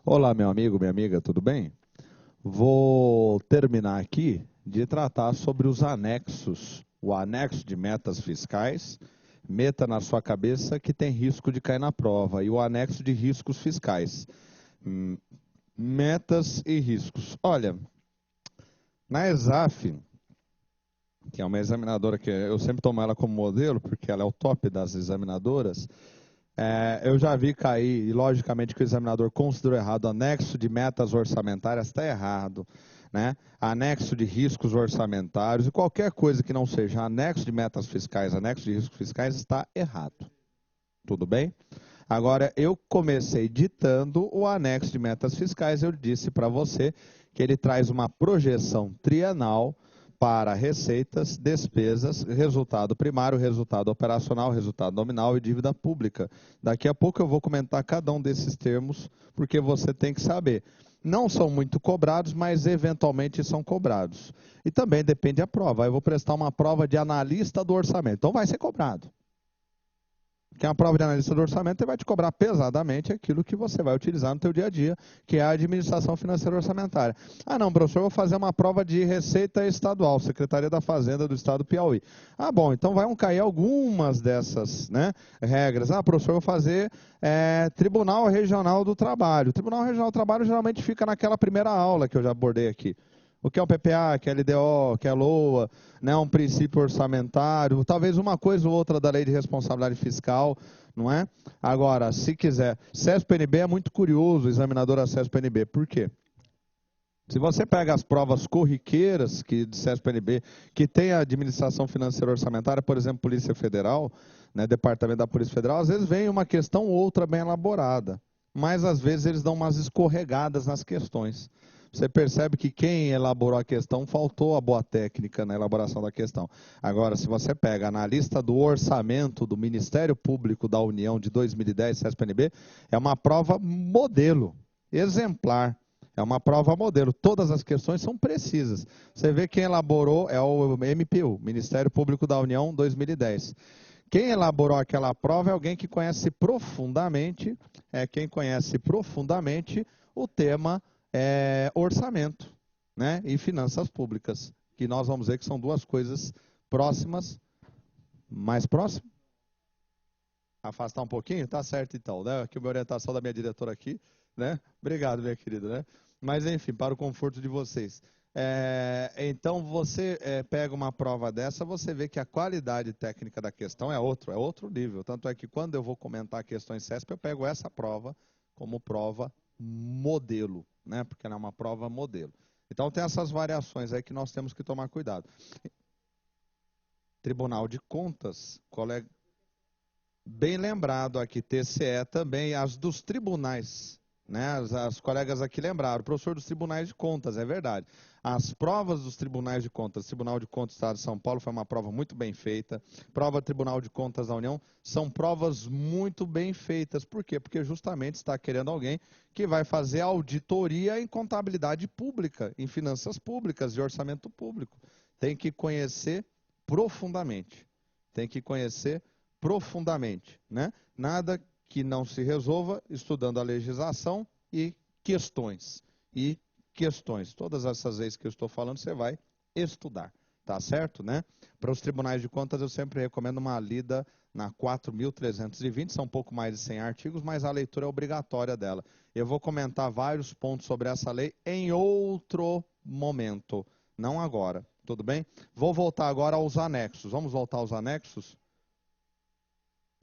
Olá, meu amigo, minha amiga, tudo bem? Vou terminar aqui de tratar sobre os anexos. O anexo de metas fiscais, meta na sua cabeça que tem risco de cair na prova, e o anexo de riscos fiscais, Hum, metas e riscos. Olha, na ESAF, que é uma examinadora que eu sempre tomo ela como modelo, porque ela é o top das examinadoras. Eu já vi cair, e logicamente que o examinador considerou errado, anexo de metas orçamentárias está errado, né? Anexo de riscos orçamentários e qualquer coisa que não seja anexo de metas fiscais, anexo de riscos fiscais está errado. Tudo bem? Agora, eu comecei ditando o anexo de metas fiscais, eu disse para você que ele traz uma projeção trienal para receitas, despesas, resultado primário, resultado operacional, resultado nominal e dívida pública. Daqui a pouco eu vou comentar cada um desses termos, porque você tem que saber. Não são muito cobrados, mas eventualmente são cobrados. E também depende da prova. Eu vou prestar uma prova de analista do orçamento, então vai ser cobrado. Que é uma prova de analista do orçamento, ele vai te cobrar pesadamente aquilo que você vai utilizar no teu dia a dia, que é a administração financeira orçamentária. Ah, não, professor, eu vou fazer uma prova de Receita Estadual, Secretaria da Fazenda do Estado do Piauí. Ah, bom, então vão cair algumas dessas, né, regras. Ah, professor, eu vou fazer Tribunal Regional do Trabalho. O Tribunal Regional do Trabalho geralmente fica naquela primeira aula que eu já abordei aqui. O que é o PPA, que é LDO, que é LOA, né, um princípio orçamentário, talvez uma coisa ou outra da lei de responsabilidade fiscal, não é? Agora, se quiser, CESP-NB é muito curioso, o examinador a CESP-NB, por quê? Se você pega as provas corriqueiras de CESP-NB, que tem a administração financeira orçamentária, por exemplo, Polícia Federal, né, Departamento da Polícia Federal, às vezes vem uma questão ou outra bem elaborada, mas às vezes eles dão umas escorregadas nas questões. Você percebe que quem elaborou a questão faltou a boa técnica na elaboração da questão. Agora, se você pega a lista do orçamento do Ministério Público da União de 2010, CESP-NB, é uma prova modelo, exemplar. É uma prova modelo. Todas as questões são precisas. Você vê quem elaborou é o MPU, Ministério Público da União 2010. Quem elaborou aquela prova é alguém que conhece profundamente, o tema orçamento, né, e finanças públicas, que nós vamos ver que são duas coisas próximas, mais próximas. Afastar um pouquinho? Tá certo então, né? Aqui uma orientação da minha diretora aqui, né? Obrigado, minha querida, né? Mas enfim, para o conforto de vocês. Então você pega uma prova dessa, você vê que a qualidade técnica da questão é outro nível. Tanto é que quando eu vou comentar questões CESP, eu pego essa prova como prova modelo, né? Porque ela é uma prova modelo. Então tem essas variações aí que nós temos que tomar cuidado. Tribunal de Contas, colega. Bem lembrado aqui, TCE também, as dos tribunais, né? As colegas aqui lembraram, professor dos tribunais de contas, é verdade. As provas dos tribunais de contas, Tribunal de Contas do Estado de São Paulo foi uma prova muito bem feita, prova do Tribunal de Contas da União, são provas muito bem feitas. Por quê? Porque justamente está querendo alguém que vai fazer auditoria em contabilidade pública, em finanças públicas e orçamento público. Tem que conhecer profundamente, tem que conhecer profundamente, né? Nada que não se resolva estudando a legislação e questões. E questões. Todas essas vezes que eu estou falando, você vai estudar, tá certo, né? Para os tribunais de contas, eu sempre recomendo uma lida na 4.320, são um pouco mais de 100 artigos, mas a leitura é obrigatória dela. Eu vou comentar vários pontos sobre essa lei em outro momento, não agora, tudo bem? Vou voltar agora aos anexos. Vamos voltar aos anexos?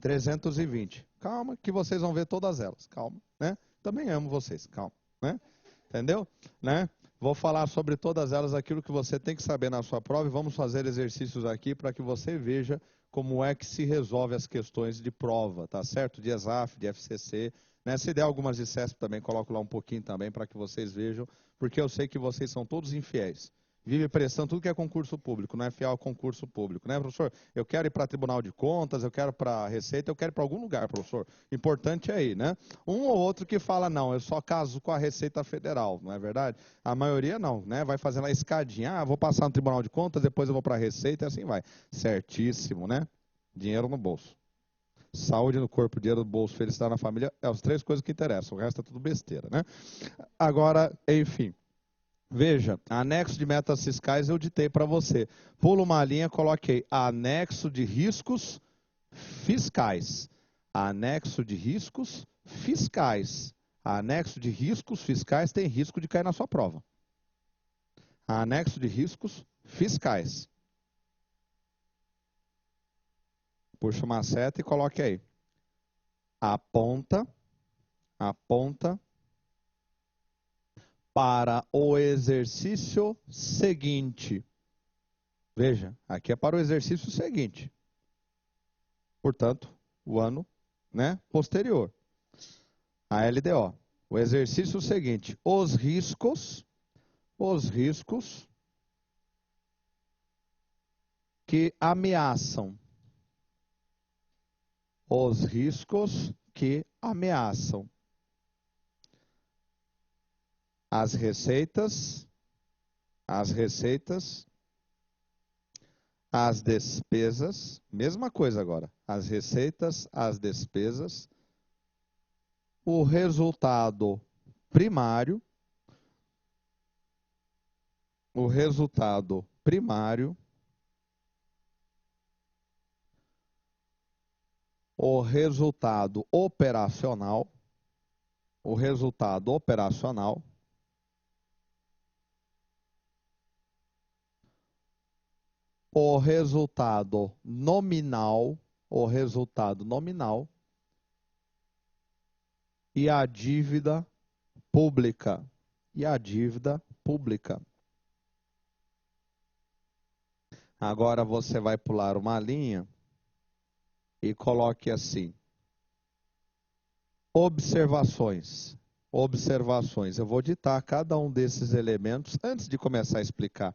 320. Calma, que vocês vão ver todas elas. Calma, né? Também amo vocês, calma, né? Entendeu? Né? Vou falar sobre todas elas, aquilo que você tem que saber na sua prova, e vamos fazer exercícios aqui para que você veja como é que se resolve as questões de prova, tá certo? De ESAF, de FCC, né? Se der algumas de CESP também, coloco lá um pouquinho também para que vocês vejam, porque eu sei que vocês são todos infiéis. Vive prestando tudo que é concurso público, não é fiel ao concurso público, né, professor? Eu quero ir para Tribunal de Contas, eu quero para a Receita, eu quero ir para algum lugar, professor. Importante é aí, né? Um ou outro que fala, não, eu só caso com a Receita Federal, não é verdade? A maioria não, né? Vai fazendo a escadinha, vou passar no Tribunal de Contas, depois eu vou para a Receita e assim vai. Certíssimo, né? Dinheiro no bolso. Saúde no corpo, dinheiro no bolso, felicidade na família, é as 3 coisas que interessam, o resto é tudo besteira, né? Agora, enfim, veja, anexo de metas fiscais eu ditei para você. Pula uma linha, coloquei anexo de riscos fiscais. Anexo de riscos fiscais. Anexo de riscos fiscais tem risco de cair na sua prova. Anexo de riscos fiscais. Puxa uma seta e coloque aí. Aponta para o exercício seguinte. Veja, aqui é para o exercício seguinte. Portanto, o ano, né, posterior. A LDO. O exercício seguinte. Os riscos que ameaçam. Os riscos que ameaçam as receitas, as despesas, mesma coisa agora, as receitas, as despesas, o resultado primário, o resultado operacional, o resultado operacional, o resultado nominal e a dívida pública. Agora você vai pular uma linha e coloque assim. Observações. Eu vou ditar cada um desses elementos antes de começar a explicar,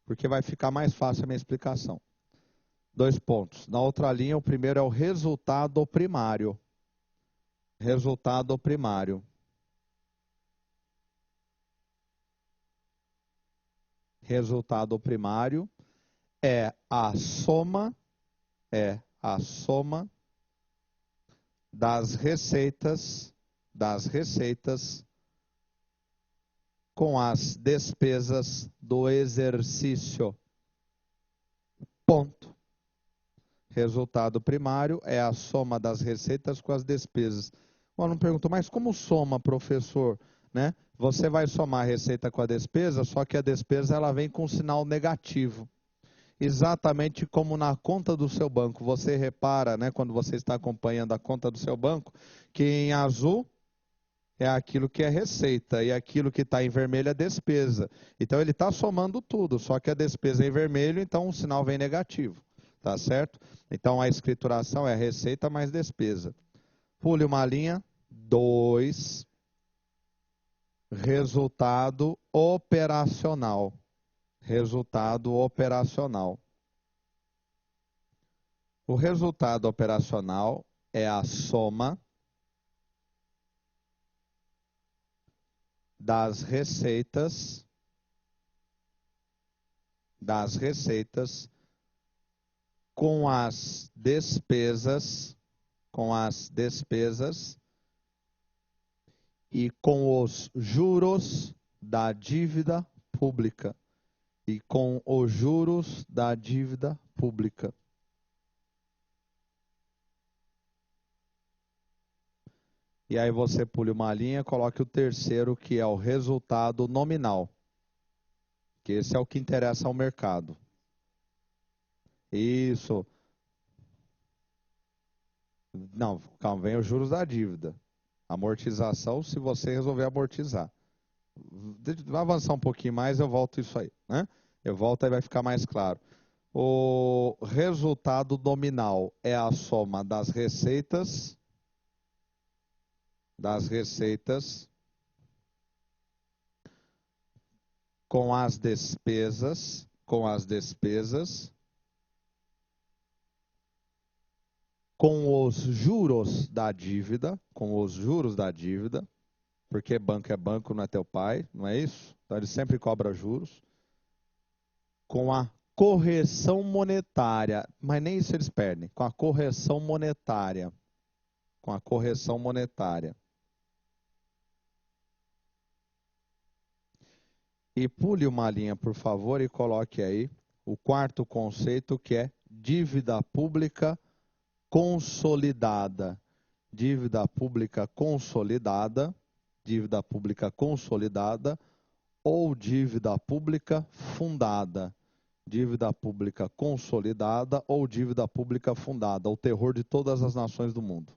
porque vai ficar mais fácil a minha explicação. 2 pontos. Na outra linha, o primeiro é o resultado primário. Resultado primário é a soma das receitas com as despesas do exercício. Ponto. Resultado primário é a soma das receitas com as despesas. O aluno perguntou, mas como soma, professor? Né? Você vai somar a receita com a despesa, só que a despesa ela vem com um sinal negativo. Exatamente como na conta do seu banco. Você repara, né, quando você está acompanhando a conta do seu banco, que em azul é aquilo que é receita e aquilo que está em vermelho é despesa. Então ele está somando tudo, só que a despesa é em vermelho, então o sinal vem negativo. Tá certo? Então a escrituração é receita mais despesa. Pule uma linha. 2. Resultado operacional. O resultado operacional é a soma das receitas com as despesas e com os juros da dívida pública. E aí você pule uma linha, coloque o terceiro, que é o resultado nominal. Que esse é o que interessa ao mercado. Isso. Não, calma, vem os juros da dívida. Amortização, se você resolver amortizar. Vai avançar um pouquinho mais, eu volto isso aí, né? Eu volto aí vai ficar mais claro. O resultado nominal é a soma das receitas com as despesas com os juros da dívida, porque banco é banco, não é teu pai, não é isso? Então ele sempre cobra juros, com a correção monetária, mas nem isso eles perdem, com a correção monetária. com a correção monetária. E pule uma linha, por favor, e coloque aí o quarto conceito, que é dívida pública consolidada. Dívida pública consolidada, dívida pública consolidada ou dívida pública fundada. Dívida pública consolidada ou dívida pública fundada, o terror de todas as nações do mundo.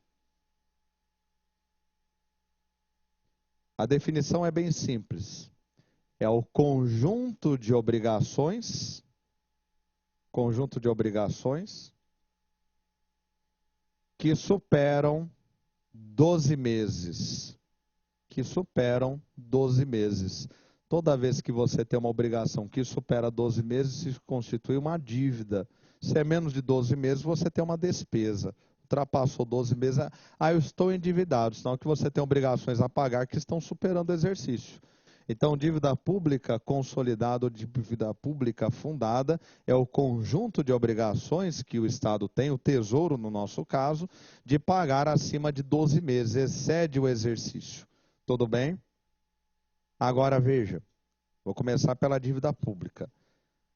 A definição é bem simples. É o conjunto de obrigações que superam 12 meses. Toda vez que você tem uma obrigação que supera 12 meses, isso constitui uma dívida. Se é menos de 12 meses, você tem uma despesa. Ultrapassou 12 meses, eu estou endividado, senão que você tem obrigações a pagar que estão superando o exercício. Então, dívida pública consolidada ou dívida pública fundada é o conjunto de obrigações que o Estado tem, o Tesouro no nosso caso, de pagar acima de 12 meses, excede o exercício. Tudo bem? Agora veja, vou começar pela dívida pública.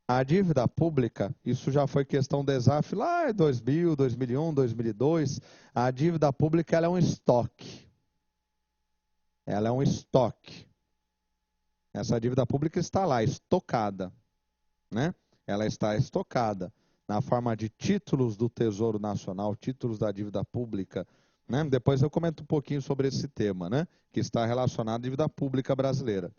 A dívida pública, isso já foi questão do ESAF lá em 2000, 2001, 2002, a dívida pública ela é um estoque. Ela é um estoque. Essa dívida pública está lá, estocada, né? Ela está estocada na forma de títulos do Tesouro Nacional, títulos da dívida pública, né? Depois eu comento um pouquinho sobre esse tema, né? Que está relacionado à dívida pública brasileira.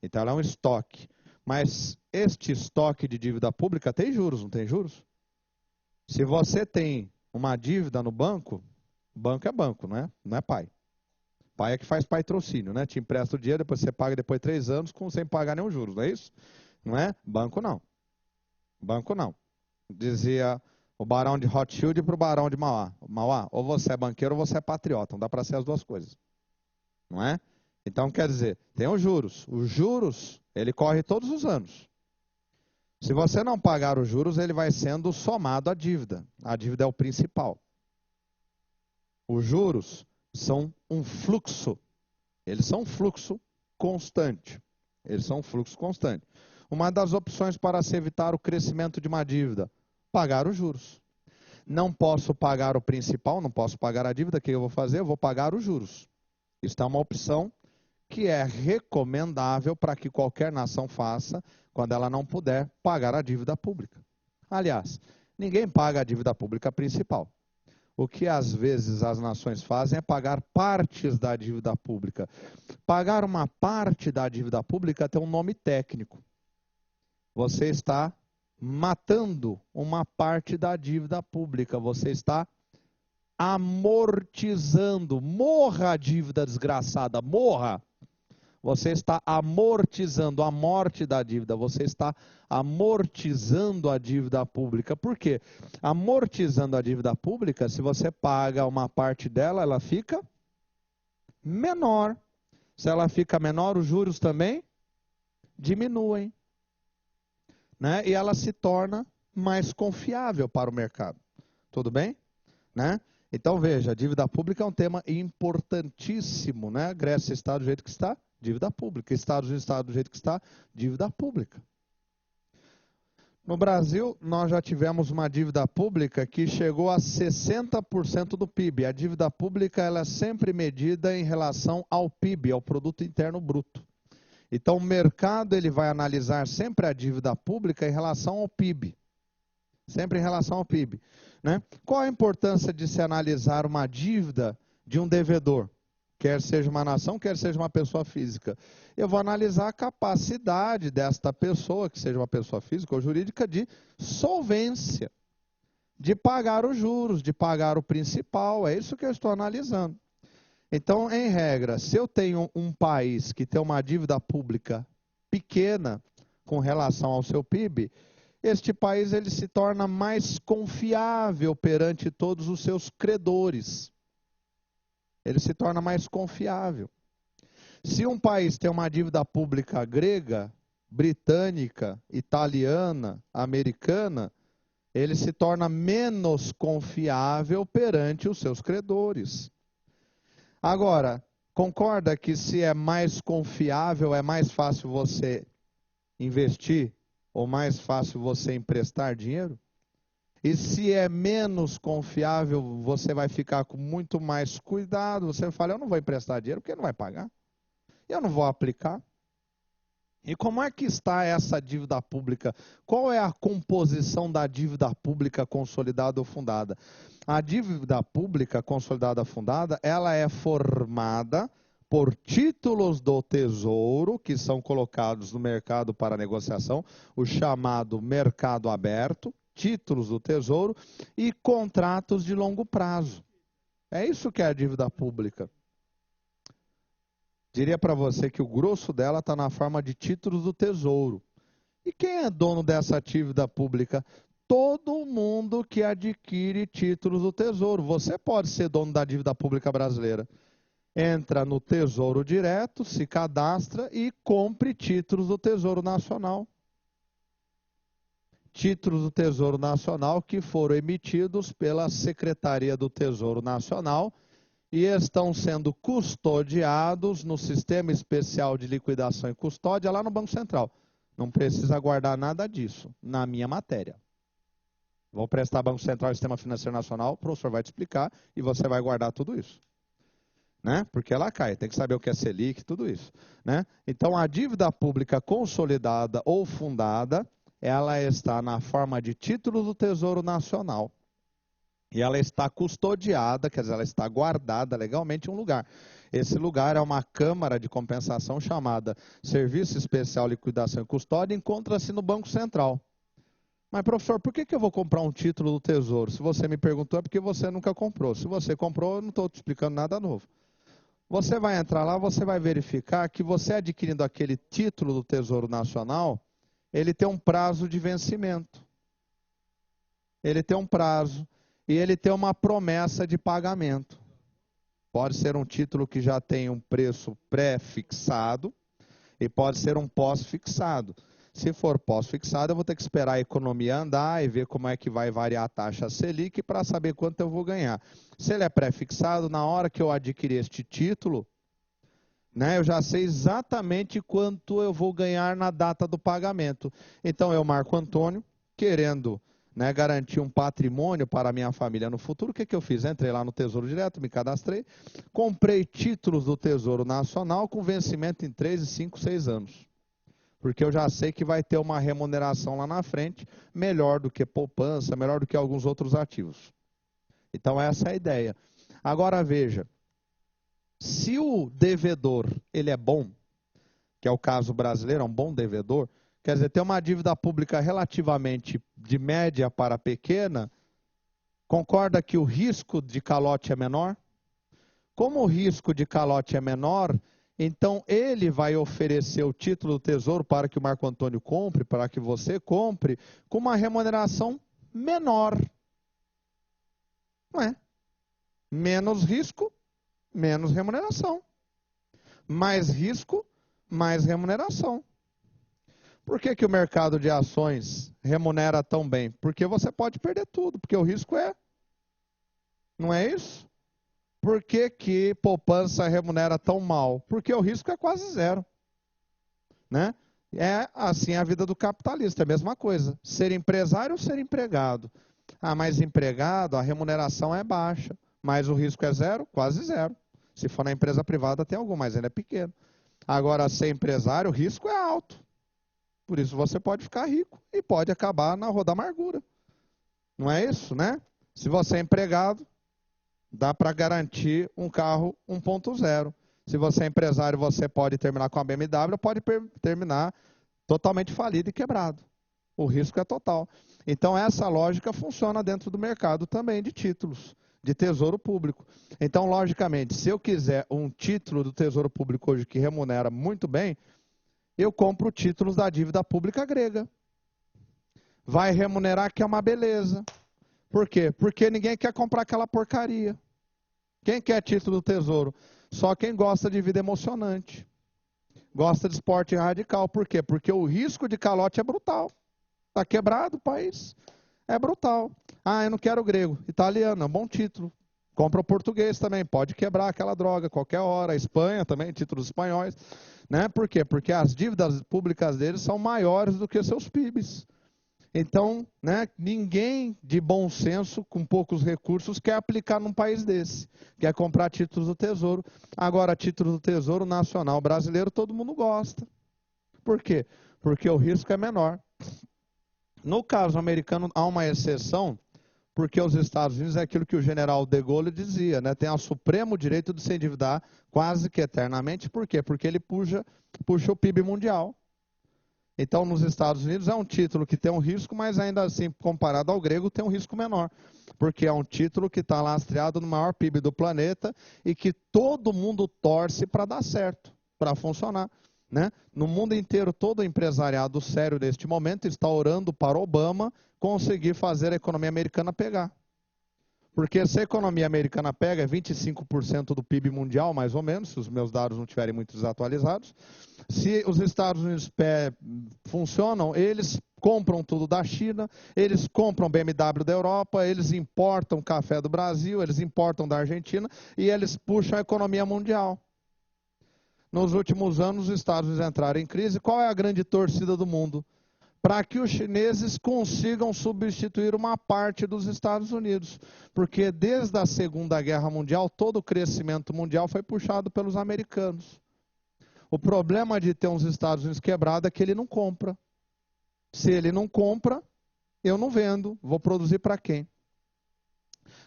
Então ela é um estoque. Mas este estoque de dívida pública tem juros, não tem juros? Se você tem uma dívida no banco, banco é banco, não é pai. Pai é que faz patrocínio, né? Te empresta o dinheiro, depois você paga depois de 3 anos sem pagar nenhum juros, não é isso? Não é? Banco não. Banco não. Dizia o barão de Rothschild para o barão de Mauá. Mauá, ou você é banqueiro ou você é patriota. Não dá para ser as duas coisas. Não é? Então, quer dizer, tem os juros. Os juros, ele corre todos os anos. Se você não pagar os juros, ele vai sendo somado à dívida. A dívida é o principal. Os juros são um fluxo. Eles são um fluxo constante. Uma das opções para se evitar o crescimento de uma dívida, pagar os juros. Não posso pagar o principal, não posso pagar a dívida, o que eu vou fazer? Eu vou pagar os juros. Isso é uma opção que é recomendável para que qualquer nação faça quando ela não puder pagar a dívida pública. Aliás, ninguém paga a dívida pública principal. O que às vezes as nações fazem é pagar partes da dívida pública. Pagar uma parte da dívida pública tem um nome técnico. Você está matando uma parte da dívida pública. Você está amortizando. Morra a dívida desgraçada, morra! Você está amortizando a morte da dívida, você está amortizando a dívida pública. Por quê? Amortizando a dívida pública, se você paga uma parte dela, ela fica menor. Se ela fica menor, os juros também diminuem, né? E ela se torna mais confiável para o mercado. Tudo bem? Né? Então veja, a dívida pública é um tema importantíssimo, né? Grécia está do jeito que está, dívida pública. Estados Unidos está do jeito que está, dívida pública. No Brasil, nós já tivemos uma dívida pública que chegou a 60% do PIB. A dívida pública ela é sempre medida em relação ao PIB, ao Produto Interno Bruto. Então o mercado ele vai analisar sempre a dívida pública em relação ao PIB. Sempre em relação ao PIB. Né? Qual a importância de se analisar uma dívida de um devedor? Quer seja uma nação, quer seja uma pessoa física. Eu vou analisar a capacidade desta pessoa, que seja uma pessoa física ou jurídica, de solvência, de pagar os juros, de pagar o principal. É isso que eu estou analisando. Então, em regra, se eu tenho um país que tem uma dívida pública pequena com relação ao seu PIB, este país ele se torna mais confiável perante todos os seus credores. Ele se torna mais confiável. Se um país tem uma dívida pública grega, britânica, italiana, americana, ele se torna menos confiável perante os seus credores. Agora, concorda que se é mais confiável, é mais fácil você investir ou mais fácil você emprestar dinheiro? E se é menos confiável, você vai ficar com muito mais cuidado. Você fala, eu não vou emprestar dinheiro porque não vai pagar. Eu não vou aplicar. E como é que está essa dívida pública? Qual é a composição da dívida pública consolidada ou fundada? A dívida pública consolidada fundada, ela é formada por títulos do Tesouro, que são colocados no mercado para negociação, o chamado mercado aberto, títulos do Tesouro e contratos de longo prazo. É isso que é a dívida pública. Diria para você que o grosso dela está na forma de títulos do Tesouro. E quem é dono dessa dívida pública? Todo mundo que adquire títulos do Tesouro. Você pode ser dono da dívida pública brasileira. Entra no Tesouro Direto, se cadastra e compre títulos do Tesouro Nacional. Títulos do Tesouro Nacional que foram emitidos pela Secretaria do Tesouro Nacional e estão sendo custodiados no Sistema Especial de Liquidação e Custódia lá no Banco Central. Não precisa guardar nada disso na minha matéria. Vou prestar Banco Central e Sistema Financeiro Nacional, o professor vai te explicar e você vai guardar tudo isso. Né? Porque ela cai, tem que saber o que é Selic, tudo isso. Né? Então, a dívida pública consolidada ou fundada, ela está na forma de títulos do Tesouro Nacional. E ela está custodiada, quer dizer, ela está guardada legalmente em um lugar. Esse lugar é uma câmara de compensação chamada Serviço Especial Liquidação e Custódia, encontra-se no Banco Central. Mas, professor, por que eu vou comprar um título do Tesouro? Se você me perguntou, é porque você nunca comprou. Se você comprou, eu não estou te explicando nada novo. Você vai entrar lá, você vai verificar que você adquirindo aquele título do Tesouro Nacional, ele tem um prazo de vencimento. Ele tem um prazo. E ele tem uma promessa de pagamento. Pode ser um título que já tem um preço pré-fixado e pode ser um pós-fixado. Se for pós-fixado, eu vou ter que esperar a economia andar e ver como é que vai variar a taxa Selic para saber quanto eu vou ganhar. Se ele é pré-fixado, na hora que eu adquirir este título, né, eu já sei exatamente quanto eu vou ganhar na data do pagamento. Então, eu, Marco Antônio, querendo, né, garantir um patrimônio para a minha família no futuro, o que eu fiz? Entrei lá no Tesouro Direto, me cadastrei, comprei títulos do Tesouro Nacional com vencimento em 3, 5, 6 anos. Porque eu já sei que vai ter uma remuneração lá na frente, melhor do que poupança, melhor do que alguns outros ativos. Então essa é a ideia. Agora veja, se o devedor ele é bom, que é o caso brasileiro, é um bom devedor, quer dizer, tem uma dívida pública relativamente de média para pequena, concorda que o risco de calote é menor? Como o risco de calote é menor, então ele vai oferecer o título do Tesouro para que o Marco Antônio compre, para que você compre, com uma remuneração menor. Não é? Menos risco, menos remuneração. Mais risco, mais remuneração. Por que o mercado de ações remunera tão bem? Porque você pode perder tudo, porque o risco é. Não é isso? Por que poupança remunera tão mal? Porque o risco é quase zero. Né? É assim a vida do capitalista, é a mesma coisa. Ser empresário ou ser empregado? Ah, mas empregado, a remuneração é baixa, mas o risco é zero? Quase zero. Se for na empresa privada tem algum, mas ele é pequeno. Agora, ser empresário, o risco é alto. Por isso você pode ficar rico e pode acabar na roda amargura. Não é isso, né? Se você é empregado, dá para garantir um carro 1.0. Se você é empresário, você pode terminar com a BMW, pode terminar totalmente falido e quebrado. O risco é total. Então, essa lógica funciona dentro do mercado também de títulos, de tesouro público. Então, logicamente, se eu quiser um título do tesouro público hoje que remunera muito bem, eu compro títulos da dívida pública grega. Vai remunerar que é uma beleza. Por quê? Porque ninguém quer comprar aquela porcaria. Quem quer título do tesouro? Só quem gosta de vida emocionante. Gosta de esporte radical. Por quê? Porque o risco de calote é brutal. Está quebrado o país. É brutal. Ah, eu não quero grego. Italiano, é um bom título. Compra o português também, pode quebrar aquela droga qualquer hora. A Espanha também, títulos espanhóis. Né? Por quê? Porque as dívidas públicas deles são maiores do que seus PIBs. Então, né, ninguém de bom senso, com poucos recursos, quer aplicar num país desse. Quer comprar títulos do Tesouro. Agora, títulos do Tesouro Nacional Brasileiro, todo mundo gosta. Por quê? Porque o risco é menor. No caso americano, há uma exceção, porque os Estados Unidos é aquilo que o general de Gaulle dizia, né? Tem o supremo direito de se endividar quase que eternamente. Por quê? Porque ele puxa o PIB mundial. Então, nos Estados Unidos é um título que tem um risco, mas ainda assim, comparado ao grego, tem um risco menor. Porque é um título que está lastreado no maior PIB do planeta e que todo mundo torce para dar certo, para funcionar. Né? No mundo inteiro, todo empresariado sério neste momento está orando para Obama conseguir fazer a economia americana pegar. Porque se a economia americana pega, é 25% do PIB mundial, mais ou menos, se os meus dados não estiverem muito desatualizados. Se os Estados Unidos funcionam, eles compram tudo da China, eles compram BMW da Europa, eles importam café do Brasil, eles importam da Argentina e eles puxam a economia mundial. Nos últimos anos, os Estados Unidos entraram em crise. Qual é a grande torcida do mundo? Para que os chineses consigam substituir uma parte dos Estados Unidos. Porque desde a Segunda Guerra Mundial, todo o crescimento mundial foi puxado pelos americanos. O problema de ter uns Estados Unidos quebrado é que ele não compra. Se ele não compra, eu não vendo. Vou produzir para quem?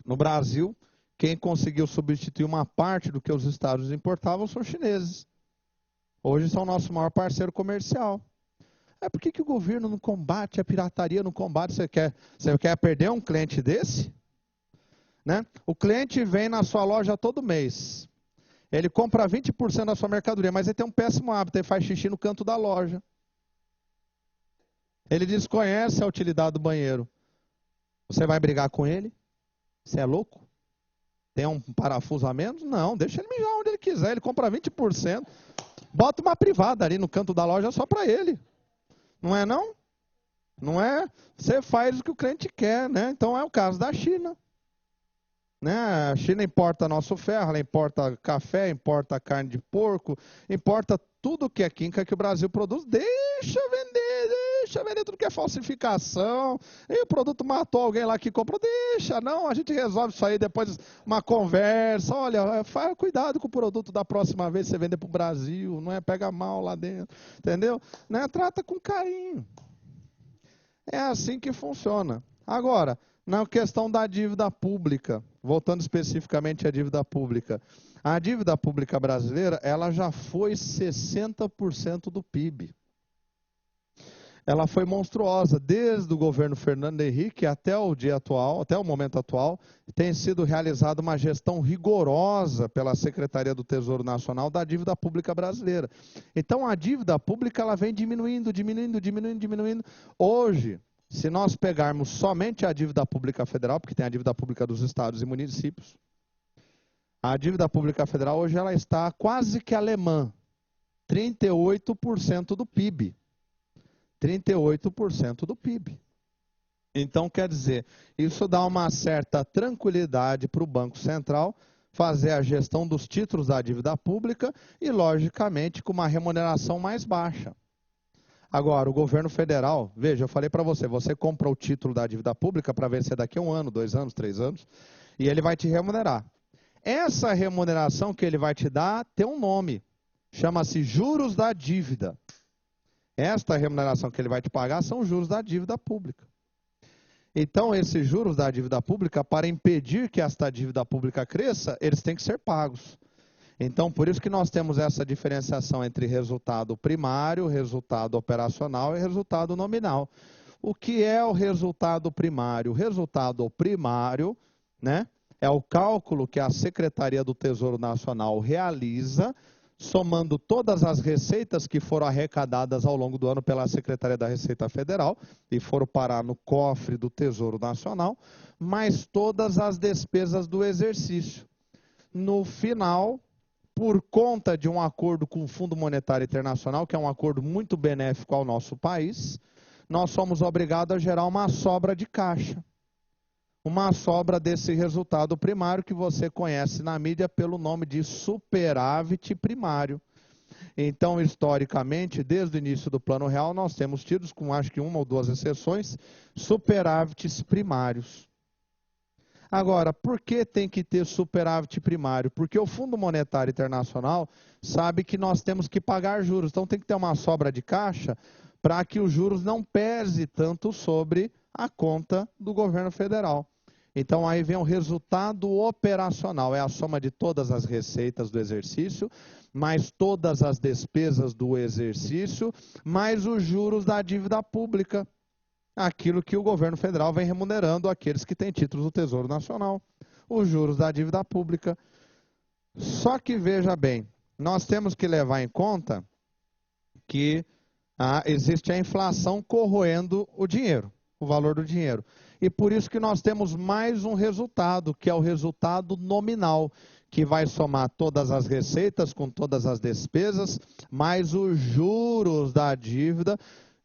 No Brasil, quem conseguiu substituir uma parte do que os Estados Unidos importavam são os chineses. Hoje são o nosso maior parceiro comercial. Por que o governo não combate a pirataria, não combate? Você quer perder um cliente desse? Né? O cliente vem na sua loja todo mês. Ele compra 20% da sua mercadoria, mas ele tem um péssimo hábito, ele faz xixi no canto da loja. Ele desconhece a utilidade do banheiro. Você vai brigar com ele? Você é louco? Tem um parafuso a menos? Não, deixa ele mijar onde ele quiser, ele compra 20%. Bota uma privada ali no canto da loja só para ele. Não é não? Não é? Você faz o que o cliente quer, né? Então é o caso da China. Né? A China importa nosso ferro, ela importa café, importa carne de porco, importa tudo que é quinca que o Brasil produz. Deixa vender tudo que é falsificação. E o produto matou alguém lá que comprou. Deixa, não, a gente resolve isso aí depois uma conversa. Olha, cuidado com o produto da próxima vez que você vender para o Brasil, não é? Pega mal lá dentro, entendeu? Né? Trata com carinho. É assim que funciona. Agora, na questão da dívida pública, voltando especificamente à dívida pública. A dívida pública brasileira, ela já foi 60% do PIB. Ela foi monstruosa, desde o governo Fernando Henrique até o dia atual, até o momento atual, tem sido realizada uma gestão rigorosa pela Secretaria do Tesouro Nacional da dívida pública brasileira. Então a dívida pública ela vem diminuindo. Hoje, se nós pegarmos somente a dívida pública federal, porque tem a dívida pública dos estados e municípios, a dívida pública federal hoje ela está quase que alemã, 38% do PIB. 38% do PIB. Então, quer dizer, isso dá uma certa tranquilidade para o Banco Central fazer a gestão dos títulos da dívida pública e, logicamente, com uma remuneração mais baixa. Agora, o governo federal, veja, eu falei para você, você compra o título da dívida pública para vencer daqui a 1 ano, 2 anos, 3 anos, e ele vai te remunerar. Essa remuneração que ele vai te dar tem um nome, chama-se juros da dívida. Esta remuneração que ele vai te pagar são os juros da dívida pública. Então, esses juros da dívida pública, para impedir que esta dívida pública cresça, eles têm que ser pagos. Então, por isso que nós temos essa diferenciação entre resultado primário, resultado operacional e resultado nominal. O que é o resultado primário? O resultado primário, né, é o cálculo que a Secretaria do Tesouro Nacional realiza, somando todas as receitas que foram arrecadadas ao longo do ano pela Secretaria da Receita Federal e foram parar no cofre do Tesouro Nacional, mais todas as despesas do exercício. No final, por conta de um acordo com o Fundo Monetário Internacional, que é um acordo muito benéfico ao nosso país, nós somos obrigados a gerar uma sobra de caixa. uma sobra desse resultado primário que você conhece na mídia pelo nome de superávit primário. Então, historicamente, desde o início do Plano Real, nós temos tido, com acho que uma ou duas exceções, superávites primários. Agora, por que tem que ter superávit primário? Porque o Fundo Monetário Internacional sabe que nós temos que pagar juros. Então, tem que ter uma sobra de caixa para que os juros não pese tanto sobre a conta do governo federal. Então, aí vem o resultado operacional. É a soma de todas as receitas do exercício, mais todas as despesas do exercício, mais os juros da dívida pública. Aquilo que o governo federal vem remunerando aqueles que têm títulos do Tesouro Nacional, os juros da dívida pública. Só que veja bem, nós temos que levar em conta que existe a inflação corroendo o dinheiro, o valor do dinheiro. E por isso que nós temos mais um resultado, que é o resultado nominal, que vai somar todas as receitas com todas as despesas, mais os juros da dívida,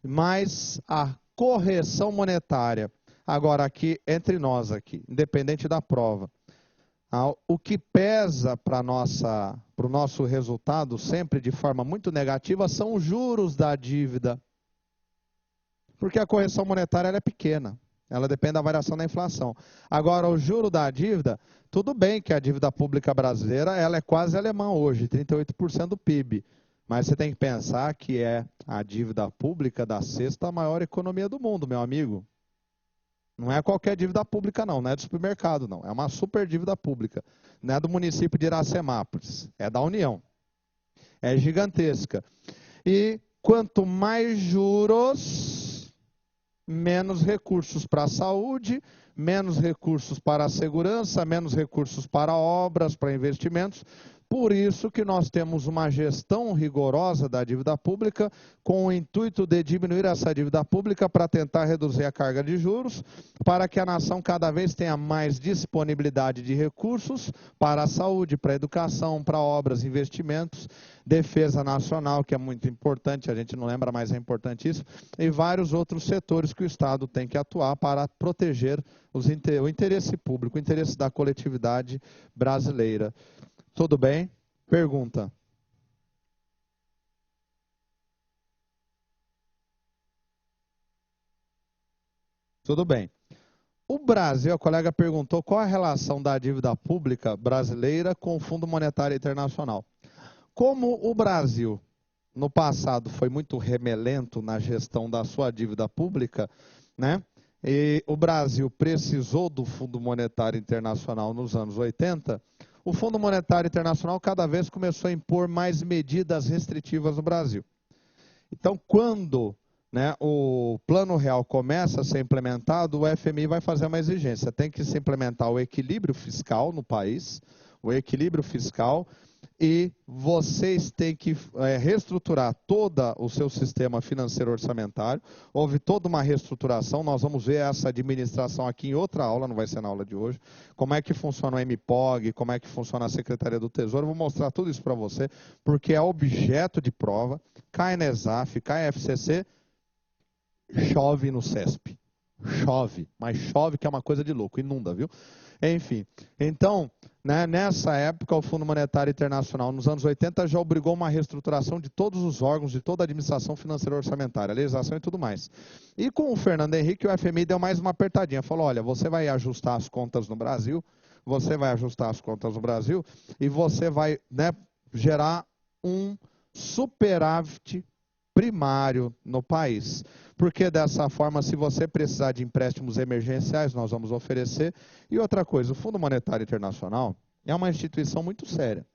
mais a correção monetária. Agora, aqui, entre nós aqui, independente da prova, o que pesa para o nosso resultado, sempre de forma muito negativa, são os juros da dívida. Porque a correção monetária ela é pequena, ela depende da variação da inflação. Agora, o juro da dívida, tudo bem que a dívida pública brasileira ela é quase alemã hoje, 38% do PIB. Mas você tem que pensar que é a dívida pública da sexta maior economia do mundo, meu amigo. Não é qualquer dívida pública, não. Não é do supermercado, não. É uma super dívida pública. Não é do município de Iracemápolis. É da União. É gigantesca. E quanto mais juros, menos recursos para a saúde, menos recursos para a segurança, menos recursos para obras, para investimentos. Por isso que nós temos uma gestão rigorosa da dívida pública, com o intuito de diminuir essa dívida pública para tentar reduzir a carga de juros, para que a nação cada vez tenha mais disponibilidade de recursos para a saúde, para a educação, para obras, investimentos, defesa nacional, que é muito importante, a gente não lembra, mas é importantíssimo, e vários outros setores que o Estado tem que atuar para proteger o interesse público, o interesse da coletividade brasileira. Tudo bem? Pergunta. Tudo bem. O Brasil, a colega perguntou qual a relação da dívida pública brasileira com o Fundo Monetário Internacional. Como o Brasil, no passado, foi muito remelento na gestão da sua dívida pública, né? E o Brasil precisou do Fundo Monetário Internacional nos anos 80, o Fundo Monetário Internacional cada vez começou a impor mais medidas restritivas no Brasil. Então, quando o Plano Real começa a ser implementado, o FMI vai fazer uma exigência. Tem que se implementar o equilíbrio fiscal no país, o equilíbrio fiscal, e vocês têm que reestruturar todo o seu sistema financeiro orçamentário. Houve toda uma reestruturação, nós vamos ver essa administração aqui em outra aula, não vai ser na aula de hoje, como é que funciona o MPOG, como é que funciona a Secretaria do Tesouro, eu vou mostrar tudo isso para você, porque é objeto de prova, cai na ESAF, cai na FCC, chove no CESP. Chove, mas chove que é uma coisa de louco, inunda, viu? Enfim, então, nessa época, o Fundo Monetário Internacional, nos anos 80, já obrigou uma reestruturação de todos os órgãos, de toda a administração financeira orçamentária, a legislação e tudo mais. E com o Fernando Henrique, o FMI deu mais uma apertadinha, falou, olha, você vai ajustar as contas no Brasil, e você vai gerar um superávit primário no país. Porque dessa forma, se você precisar de empréstimos emergenciais, nós vamos oferecer. E outra coisa, o Fundo Monetário Internacional é uma instituição muito séria.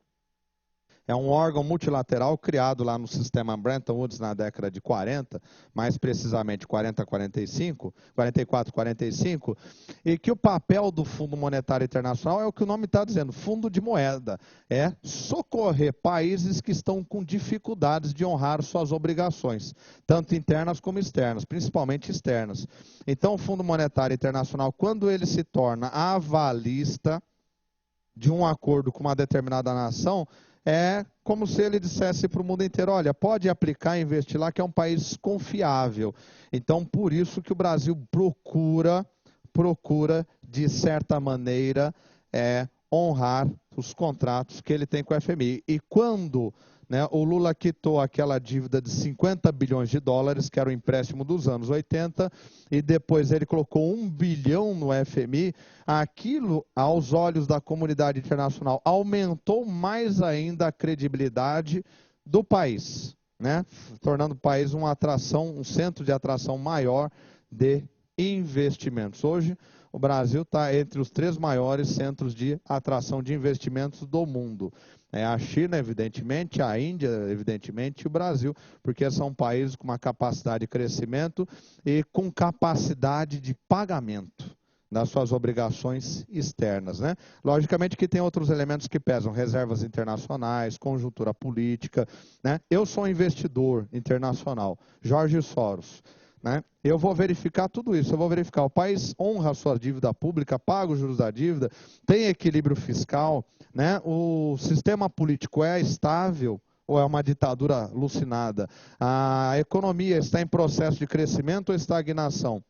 É um órgão multilateral criado lá no sistema Bretton Woods na década de 40, mais precisamente 44, 45, e que o papel do Fundo Monetário Internacional é o que o nome está dizendo, fundo de moeda, é socorrer países que estão com dificuldades de honrar suas obrigações, tanto internas como externas, principalmente externas. Então, o Fundo Monetário Internacional, quando ele se torna avalista de um acordo com uma determinada nação, é como se ele dissesse para o mundo inteiro, olha, pode aplicar e investir lá, que é um país confiável. Então, por isso que o Brasil procura de certa maneira, honrar os contratos que ele tem com o FMI. E quando, né, o Lula quitou aquela dívida de 50 bilhões de dólares, que era o empréstimo dos anos 80, e depois ele colocou 1 bilhão no FMI, aquilo, aos olhos da comunidade internacional, aumentou mais ainda a credibilidade do país, né, tornando o país uma atração, um centro de atração maior de investimentos. Hoje, o Brasil está entre os 3 maiores centros de atração de investimentos do mundo. A China, evidentemente, a Índia, evidentemente, e o Brasil, porque são países com uma capacidade de crescimento e com capacidade de pagamento das suas obrigações externas, né? Logicamente que tem outros elementos que pesam, reservas internacionais, conjuntura política, né? Eu sou um investidor internacional, Jorge Soros, né? Eu vou verificar tudo isso, eu vou verificar, o país honra a sua dívida pública, paga os juros da dívida, tem equilíbrio fiscal, né? O sistema político é estável ou é uma ditadura alucinada? A economia está em processo de crescimento ou estagnação?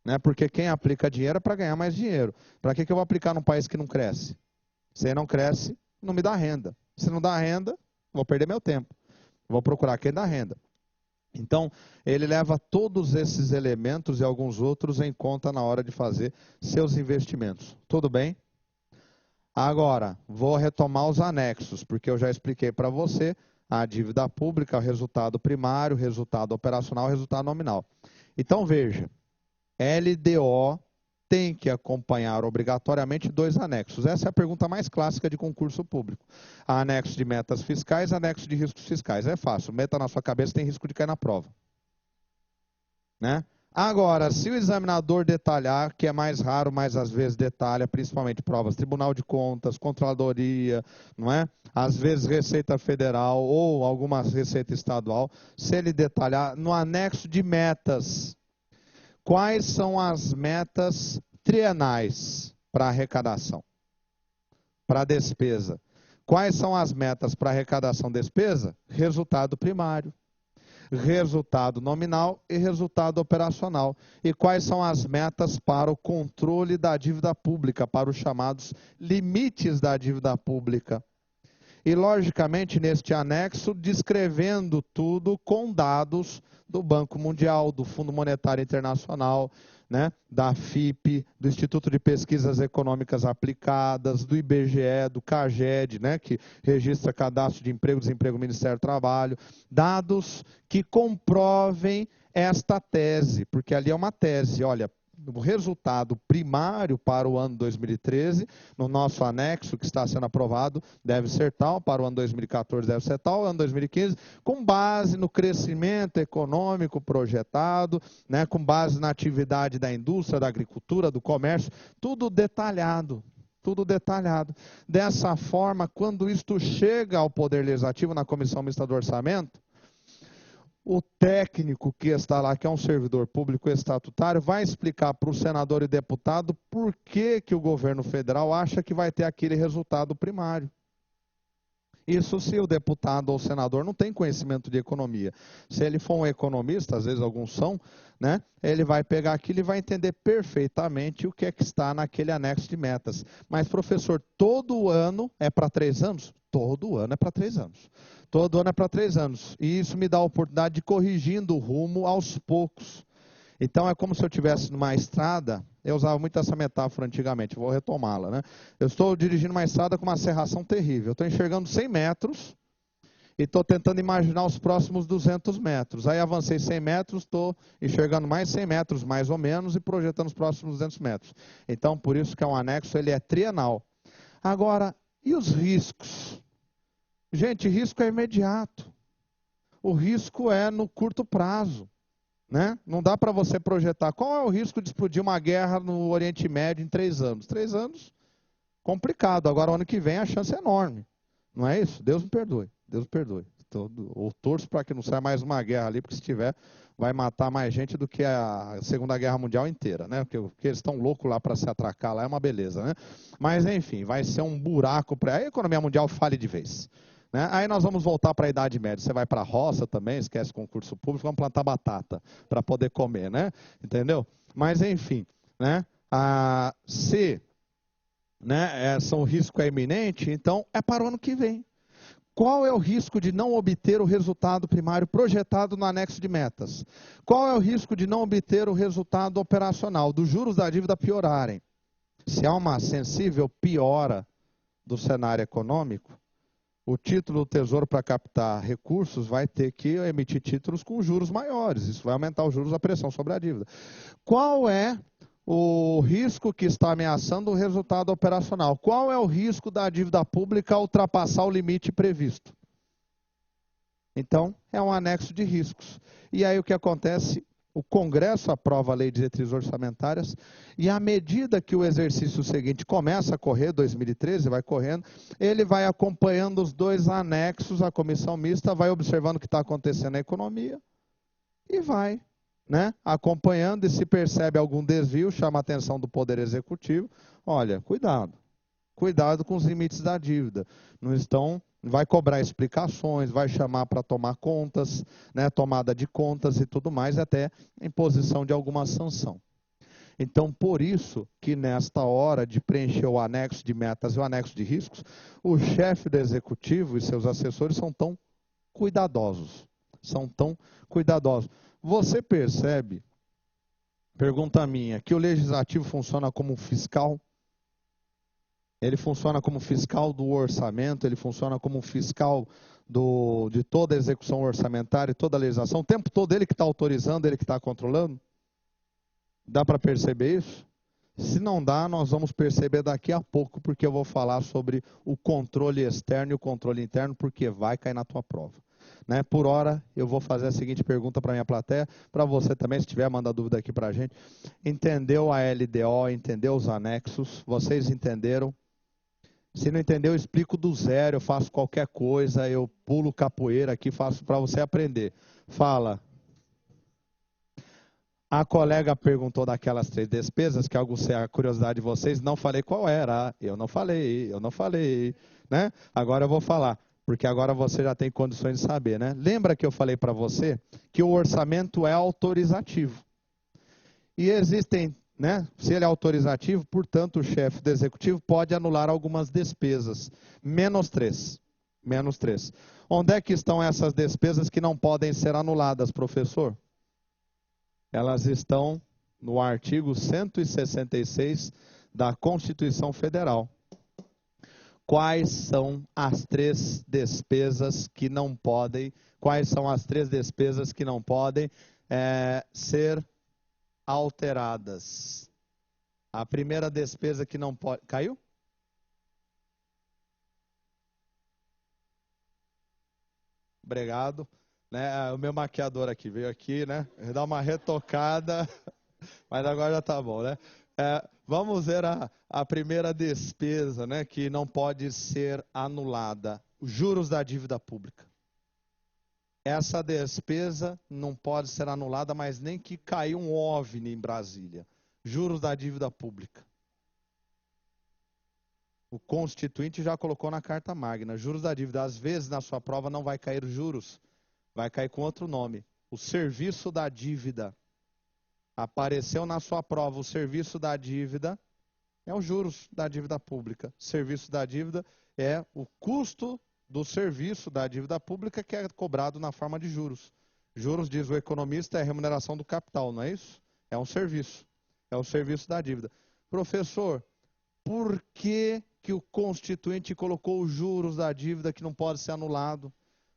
Né? Porque quem aplica dinheiro é para ganhar mais dinheiro. Para que eu vou aplicar num país que não cresce? Se não cresce, não me dá renda. Se não dá renda, vou perder meu tempo. Vou procurar quem dá renda. Então, ele leva todos esses elementos e alguns outros em conta na hora de fazer seus investimentos. Tudo bem? Agora, vou retomar os anexos, porque eu já expliquei para você a dívida pública, o resultado primário, o resultado operacional, o resultado nominal. Então, veja, LDO tem que acompanhar obrigatoriamente 2 anexos. Essa é a pergunta mais clássica de concurso público. Anexo de metas fiscais, anexo de riscos fiscais. É fácil, meta na sua cabeça, tem risco de cair na prova. Né? Agora, se o examinador detalhar, que é mais raro, mas às vezes detalha, principalmente provas, Tribunal de Contas, Controladoria, não é? Às vezes Receita Federal ou alguma Receita Estadual, se ele detalhar no anexo de metas, quais são as metas trienais para arrecadação, para despesa? Quais são as metas para arrecadação e despesa? Resultado primário, resultado nominal e resultado operacional. E quais são as metas para o controle da dívida pública, para os chamados limites da dívida pública? E, logicamente, neste anexo, descrevendo tudo com dados do Banco Mundial, do Fundo Monetário Internacional, né, da FIPE, do Instituto de Pesquisas Econômicas Aplicadas, do IBGE, do CAGED, né, que registra cadastro de emprego, desemprego, Ministério do Trabalho, dados que comprovem esta tese, porque ali é uma tese, olha, o resultado primário para o ano 2013, no nosso anexo que está sendo aprovado, deve ser tal, para o ano 2014 deve ser tal, ano 2015, com base no crescimento econômico projetado, né, com base na atividade da indústria, da agricultura, do comércio, tudo detalhado. Tudo detalhado. Dessa forma, quando isto chega ao Poder Legislativo, na Comissão Mista do Orçamento, o técnico que está lá, que é um servidor público estatutário, vai explicar para o senador e deputado por que o governo federal acha que vai ter aquele resultado primário. Isso se o deputado ou o senador não tem conhecimento de economia. Se ele for um economista, às vezes alguns são, né, ele vai pegar aquilo e vai entender perfeitamente o que é que está naquele anexo de metas. Mas, professor, todo ano é para 3 anos? Todo ano é para 3 anos. Todo ano é para 3 anos. E isso me dá a oportunidade de ir corrigindo o rumo aos poucos. Então é como se eu estivesse numa estrada, eu usava muito essa metáfora antigamente, vou retomá-la, né? Eu estou dirigindo uma estrada com uma serração terrível, eu estou enxergando 100 metros e estou tentando imaginar os próximos 200 metros. Aí avancei 100 metros, estou enxergando mais 100 metros, mais ou menos, e projetando os próximos 200 metros. Então, por isso que é um anexo, ele é trienal. Agora, e os riscos? Gente, risco é imediato. O risco é no curto prazo. Né? Não dá para você projetar qual é o risco de explodir uma guerra no Oriente Médio em 3 anos. 3 anos, complicado. Agora, o ano que vem, a chance é enorme. Não é isso? Deus me perdoe. Deus me perdoe. Ou torço para que não saia mais uma guerra ali, porque se tiver, vai matar mais gente do que a Segunda Guerra Mundial inteira. Né? Porque eles estão loucos lá para se atracar, lá é uma beleza. Né? Mas, enfim, vai ser um buraco para a economia mundial fale de vez. Né? Aí nós vamos voltar para a Idade Média. Você vai para a roça também, esquece concurso público, vamos plantar batata para poder comer, né? Entendeu? Mas enfim, né? Se, né, o risco é iminente, então é para o ano que vem. Qual é o risco de não obter o resultado primário projetado no anexo de metas? Qual é o risco de não obter o resultado operacional, dos juros da dívida piorarem? Se há uma sensível piora do cenário econômico, o título do Tesouro para captar recursos vai ter que emitir títulos com juros maiores. Isso vai aumentar os juros, a pressão sobre a dívida. Qual é o risco que está ameaçando o resultado operacional? Qual é o risco da dívida pública ultrapassar o limite previsto? Então, é um anexo de riscos. E aí o que acontece? O Congresso aprova a Lei de Diretrizes Orçamentárias e à medida que o exercício seguinte começa a correr, 2013 vai correndo, ele vai acompanhando os dois anexos, a comissão mista vai observando o que está acontecendo na economia e vai, né, acompanhando, e se percebe algum desvio, chama a atenção do Poder Executivo, olha, cuidado com os limites da dívida, não estão... Vai cobrar explicações, vai chamar para tomar contas, né, tomada de contas e tudo mais, até imposição de alguma sanção. Então, por isso que nesta hora de preencher o anexo de metas e o anexo de riscos, o chefe do executivo e seus assessores são tão cuidadosos. São tão cuidadosos. Você percebe, pergunta minha, que o legislativo funciona como um fiscal? Ele funciona como fiscal do orçamento, ele funciona como fiscal de toda a execução orçamentária, toda a legislação. O tempo todo ele que está autorizando, ele que está controlando. Dá para perceber isso? Se não dá, nós vamos perceber daqui a pouco, porque eu vou falar sobre o controle externo e o controle interno, porque vai cair na tua prova. Né? Por hora, eu vou fazer a seguinte pergunta para a minha plateia, para você também, se tiver, manda dúvida aqui para a gente. Entendeu a LDO, entendeu os anexos? Vocês entenderam? Se não entendeu, eu explico do zero, eu faço qualquer coisa, eu pulo capoeira aqui, faço para você aprender. Fala. A colega perguntou daquelas 3 despesas, que a curiosidade de vocês, não falei qual era. Eu não falei, né? Agora eu vou falar, porque agora você já tem condições de saber, né? Lembra que eu falei para você que o orçamento é autorizativo. E existem, né? Se ele é autorizativo, portanto, o chefe do executivo pode anular algumas despesas. Menos 3. Menos 3. Onde é que estão essas despesas que não podem ser anuladas, professor? Elas estão no artigo 166 da Constituição Federal. Quais são as 3 despesas que não podem, ser alteradas? A primeira despesa que não pode... Caiu? Obrigado. Né? O meu maquiador aqui veio aqui, né? Dar uma retocada, mas agora já tá bom, né? Vamos ver a primeira despesa, né, que não pode ser anulada. Os juros da dívida pública. Essa despesa não pode ser anulada, mas nem que caiu um OVNI em Brasília. Juros da dívida pública. O Constituinte já colocou na Carta Magna. Juros da dívida. Às vezes, na sua prova, não vai cair juros. Vai cair com outro nome. O serviço da dívida. Apareceu na sua prova o serviço da dívida, é os juros da dívida pública. Serviço da dívida é o custo do serviço da dívida pública que é cobrado na forma de juros. Juros, diz o economista, é a remuneração do capital, não é isso? É um serviço. É o serviço da dívida. Professor, por que o Constituinte colocou os juros da dívida que não pode ser anulado?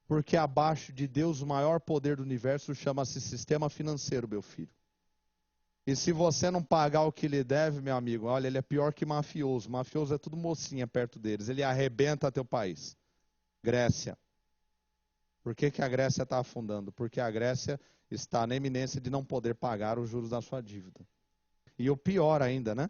Porque abaixo de Deus o maior poder do universo chama-se sistema financeiro, meu filho. E se você não pagar o que lhe deve, meu amigo, olha, ele é pior que mafioso. Mafioso é tudo mocinha perto deles. Ele arrebenta teu país. Grécia. Por que a Grécia está afundando? Porque a Grécia está na iminência de não poder pagar os juros da sua dívida. E o pior ainda, né?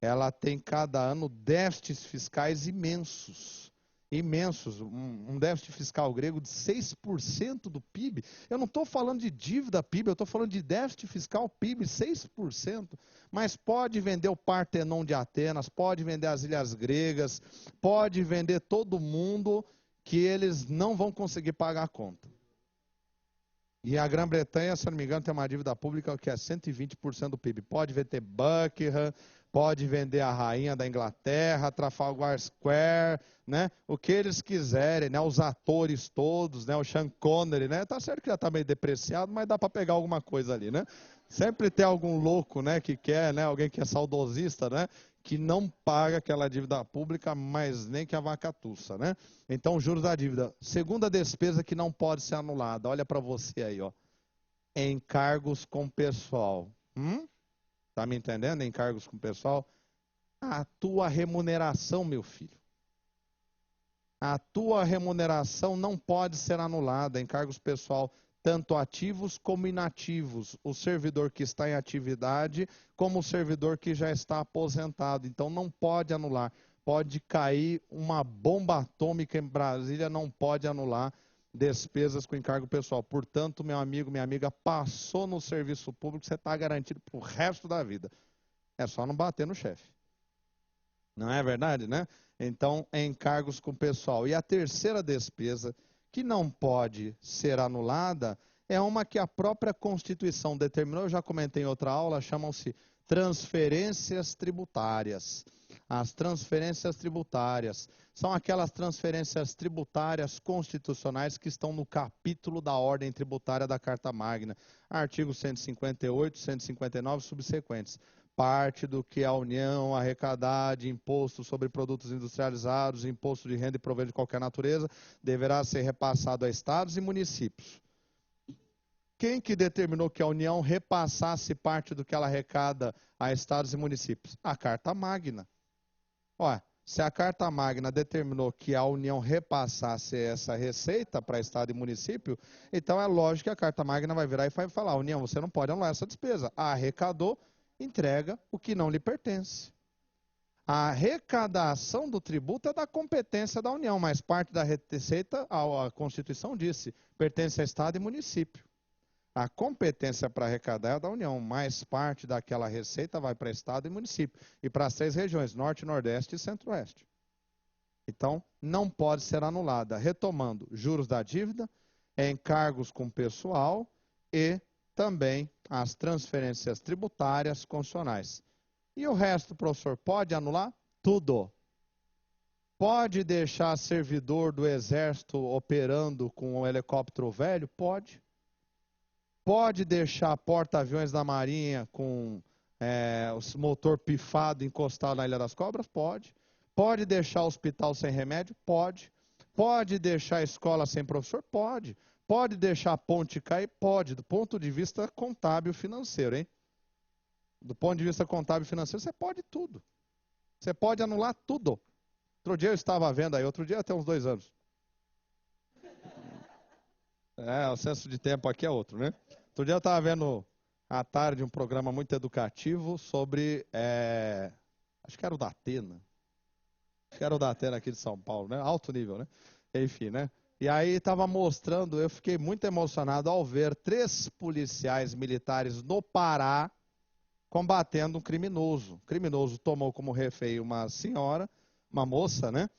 Ela tem cada ano déficits fiscais imensos. Imensos. Um déficit fiscal grego de 6% do PIB. Eu não estou falando de dívida PIB, eu estou falando de déficit fiscal PIB, 6%. Mas pode vender o Partenon de Atenas, pode vender as ilhas gregas, pode vender todo mundo que eles não vão conseguir pagar a conta. E a Grã-Bretanha, se eu não me engano, tem uma dívida pública que é 120% do PIB. Pode vender Buckingham, pode vender a rainha da Inglaterra, Trafalgar Square, né? O que eles quiserem, né? Os atores todos, né? O Sean Connery, né? Tá certo que já está meio depreciado, mas dá para pegar alguma coisa ali, né? Sempre tem algum louco, né? Que quer, né? Alguém que é saudosista, né? Que não paga aquela dívida pública, mas nem que a vaca tussa, né? Então, juros da dívida. Segunda despesa que não pode ser anulada. Olha para você aí, ó. Encargos com pessoal. Tá me entendendo? Encargos com pessoal. A tua remuneração, meu filho. A tua remuneração não pode ser anulada. Encargos pessoal, tanto ativos como inativos. O servidor que está em atividade, como o servidor que já está aposentado. Então, não pode anular. Pode cair uma bomba atômica em Brasília, não pode anular despesas com encargo pessoal. Portanto, meu amigo, minha amiga, passou no serviço público, você está garantido para o resto da vida. É só não bater no chefe. Não é verdade, né? Então, encargos com pessoal. E a terceira despesa, que não pode ser anulada, é uma que a própria Constituição determinou, eu já comentei em outra aula, chamam-se transferências tributárias. As transferências tributárias são aquelas transferências tributárias constitucionais que estão no capítulo da ordem tributária da Carta Magna, artigos 158, 159 subsequentes. Parte do que a União arrecadar de imposto sobre produtos industrializados, imposto de renda e proveito de qualquer natureza, deverá ser repassado a estados e municípios. Quem que determinou que a União repassasse parte do que ela arrecada a estados e municípios? A Carta Magna. Olha, se a Carta Magna determinou que a União repassasse essa receita para Estado e município, então é lógico que a Carta Magna vai virar e vai falar: União, você não pode anular essa despesa. Arrecadou, entrega o que não lhe pertence. A arrecadação do tributo é da competência da União, mas parte da receita, a Constituição disse, pertence a Estado e município. A competência para arrecadar é da União, mas parte daquela receita vai para Estado e município. E para as 3 regiões, Norte, Nordeste e Centro-Oeste. Então, não pode ser anulada. Retomando, juros da dívida, encargos com pessoal e também as transferências tributárias constitucionais. E o resto, professor, pode anular? Tudo. Pode deixar servidor do Exército operando com um helicóptero velho? Pode. Pode deixar porta-aviões da Marinha com o motor pifado encostado na Ilha das Cobras? Pode. Pode deixar hospital sem remédio? Pode. Pode deixar escola sem professor? Pode. Pode deixar a ponte cair? Pode, do ponto de vista contábil financeiro, hein? Do ponto de vista contábil financeiro, você pode tudo. Você pode anular tudo. Outro dia eu estava vendo aí, outro dia até uns 2 anos. O senso de tempo aqui é outro, né? Outro dia eu estava vendo à tarde um programa muito educativo sobre, acho que era o da Atena. Acho que era o da Atena aqui de São Paulo, né? Alto nível, né? Enfim, né? E aí estava mostrando, eu fiquei muito emocionado ao ver 3 policiais militares no Pará combatendo um criminoso. O criminoso tomou como refém uma senhora, uma moça, né?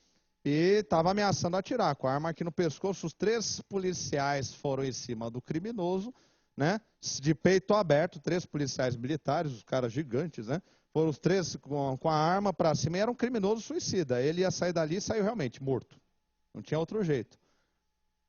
E estava ameaçando atirar com a arma aqui no pescoço. Os 3 policiais foram em cima do criminoso, né? De peito aberto, 3 policiais militares, os caras gigantes, né? Foram os 3 com a arma para cima e era um criminoso suicida. Ele ia sair dali e saiu realmente morto. Não tinha outro jeito.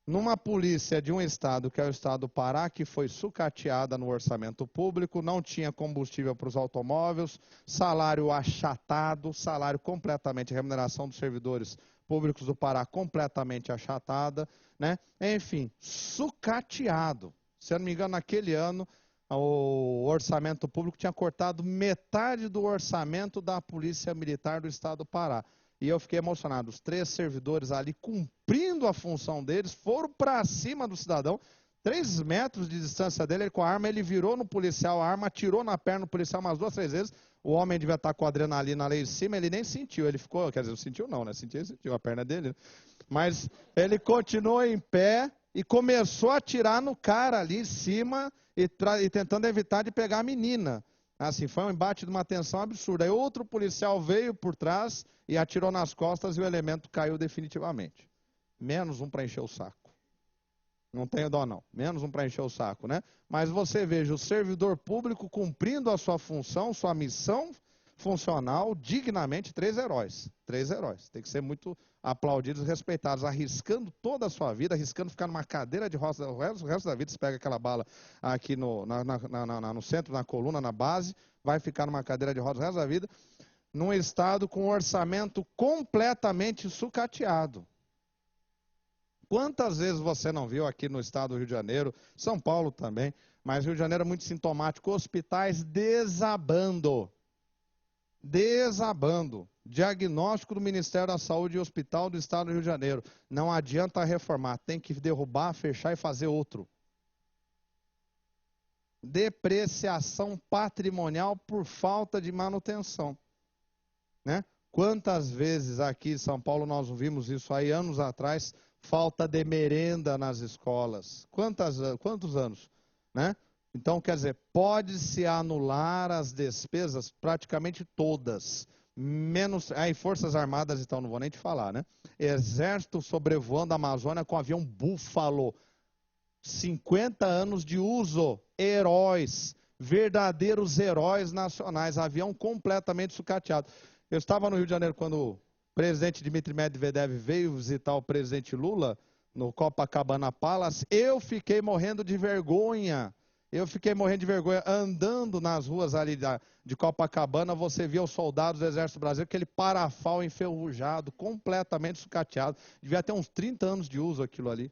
Numa polícia de um estado, que é o estado do Pará, que foi sucateada no orçamento público, não tinha combustível para os automóveis, salário achatado, salário completamente, remuneração dos servidores públicos do Pará completamente achatada, né? Enfim, sucateado. Se eu não me engano, naquele ano, o orçamento público tinha cortado metade do orçamento da Polícia Militar do estado do Pará. E eu fiquei emocionado. Os 3 servidores ali, cumprindo a função deles, foram para cima do cidadão. 3 metros de distância dele, ele com a arma, ele virou no policial, a arma atirou na perna do policial umas 2, 3 vezes. O homem devia estar com a adrenalina ali em cima, ele nem sentiu. Ele ficou, quer dizer, não sentiu não, né? Sentiu a perna dele. Né? Mas ele continuou em pé e começou a atirar no cara ali em cima e tentando evitar de pegar a menina. Assim, foi um embate de uma tensão absurda. Aí outro policial veio por trás e atirou nas costas e o elemento caiu definitivamente. Menos um para encher o saco. Não tenho dó, não. Menos um para encher o saco, né? Mas você veja o servidor público cumprindo a sua função, sua missão funcional, dignamente, 3 heróis. 3 heróis. Tem que ser muito aplaudidos e respeitados, arriscando toda a sua vida, arriscando ficar numa cadeira de roça o resto da vida. Você pega aquela bala aqui no centro, na coluna, na base, vai ficar numa cadeira de rodas o resto da vida, num estado com um orçamento completamente sucateado. Quantas vezes você não viu aqui no estado do Rio de Janeiro, São Paulo também, mas Rio de Janeiro é muito sintomático, hospitais desabando. Desabando. Diagnóstico do Ministério da Saúde e Hospital do Estado do Rio de Janeiro. Não adianta reformar, tem que derrubar, fechar e fazer outro. Depreciação patrimonial por falta de manutenção. Né? Quantas vezes aqui em São Paulo nós vimos isso aí anos atrás, falta de merenda nas escolas. Quantos anos? Né? Então, quer dizer, pode-se anular as despesas praticamente todas, menos... Aí, Forças Armadas, então, não vou nem te falar, né? Exército sobrevoando a Amazônia com avião Búfalo. 50 anos de uso. Heróis. Verdadeiros heróis nacionais. Avião completamente sucateado. Eu estava no Rio de Janeiro quando o presidente Dmitry Medvedev veio visitar o presidente Lula no Copacabana Palace. Eu fiquei morrendo de vergonha. Andando nas ruas ali de Copacabana, você via os soldados do Exército Brasileiro, aquele parafal enferrujado, completamente sucateado. Devia ter uns 30 anos de uso aquilo ali.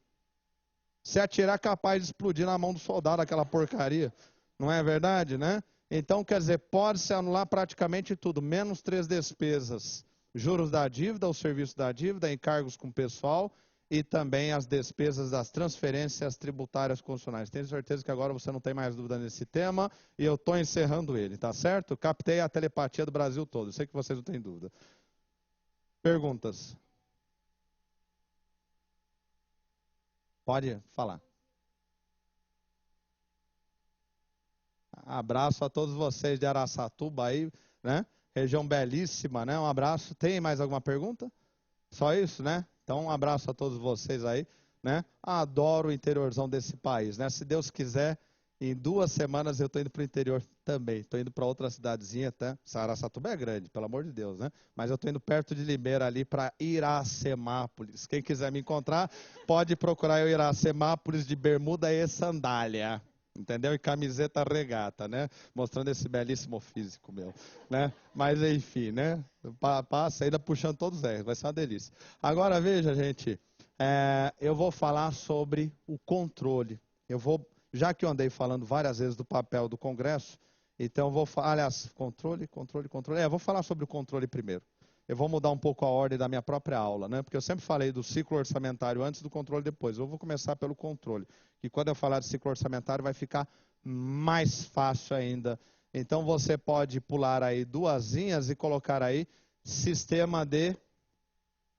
Se atirar, capaz de explodir na mão do soldado aquela porcaria. Não é verdade, né? Então, quer dizer, pode-se anular praticamente tudo, menos 3 despesas. Juros da dívida, o serviço da dívida, encargos com o pessoal e também as despesas das transferências tributárias constitucionais. Tenho certeza que agora você não tem mais dúvida nesse tema e eu estou encerrando ele, tá certo? Captei a telepatia do Brasil todo, sei que vocês não têm dúvida. Perguntas? Pode falar. Abraço a todos vocês de Araçatuba aí, né? Região belíssima, né? Um abraço. Tem mais alguma pergunta? Só isso, né? Então, um abraço a todos vocês aí, né? Adoro o interiorzão desse país, né? Se Deus quiser, em 2 semanas eu estou indo para o interior também. Estou indo para outra cidadezinha até. Araçatuba é grande, pelo amor de Deus, né? Mas eu estou indo perto de Limeira ali para Iracemápolis. Quem quiser me encontrar, pode procurar eu Iracemápolis de bermuda e sandália. Entendeu? E camiseta regata, né? Mostrando esse belíssimo físico meu, né? Mas enfim, né? Passa ainda puxando todos os R, vai ser uma delícia. Agora veja, gente, eu vou falar sobre o controle. Já que eu andei falando várias vezes do papel do Congresso, então eu vou falar, aliás, controle. Vou falar sobre o controle primeiro. Eu vou mudar um pouco a ordem da minha própria aula, né? Porque eu sempre falei do ciclo orçamentário antes do controle depois. Eu vou começar pelo controle. E quando eu falar de ciclo orçamentário vai ficar mais fácil ainda. Então você pode pular aí 2 linhas e colocar aí sistema de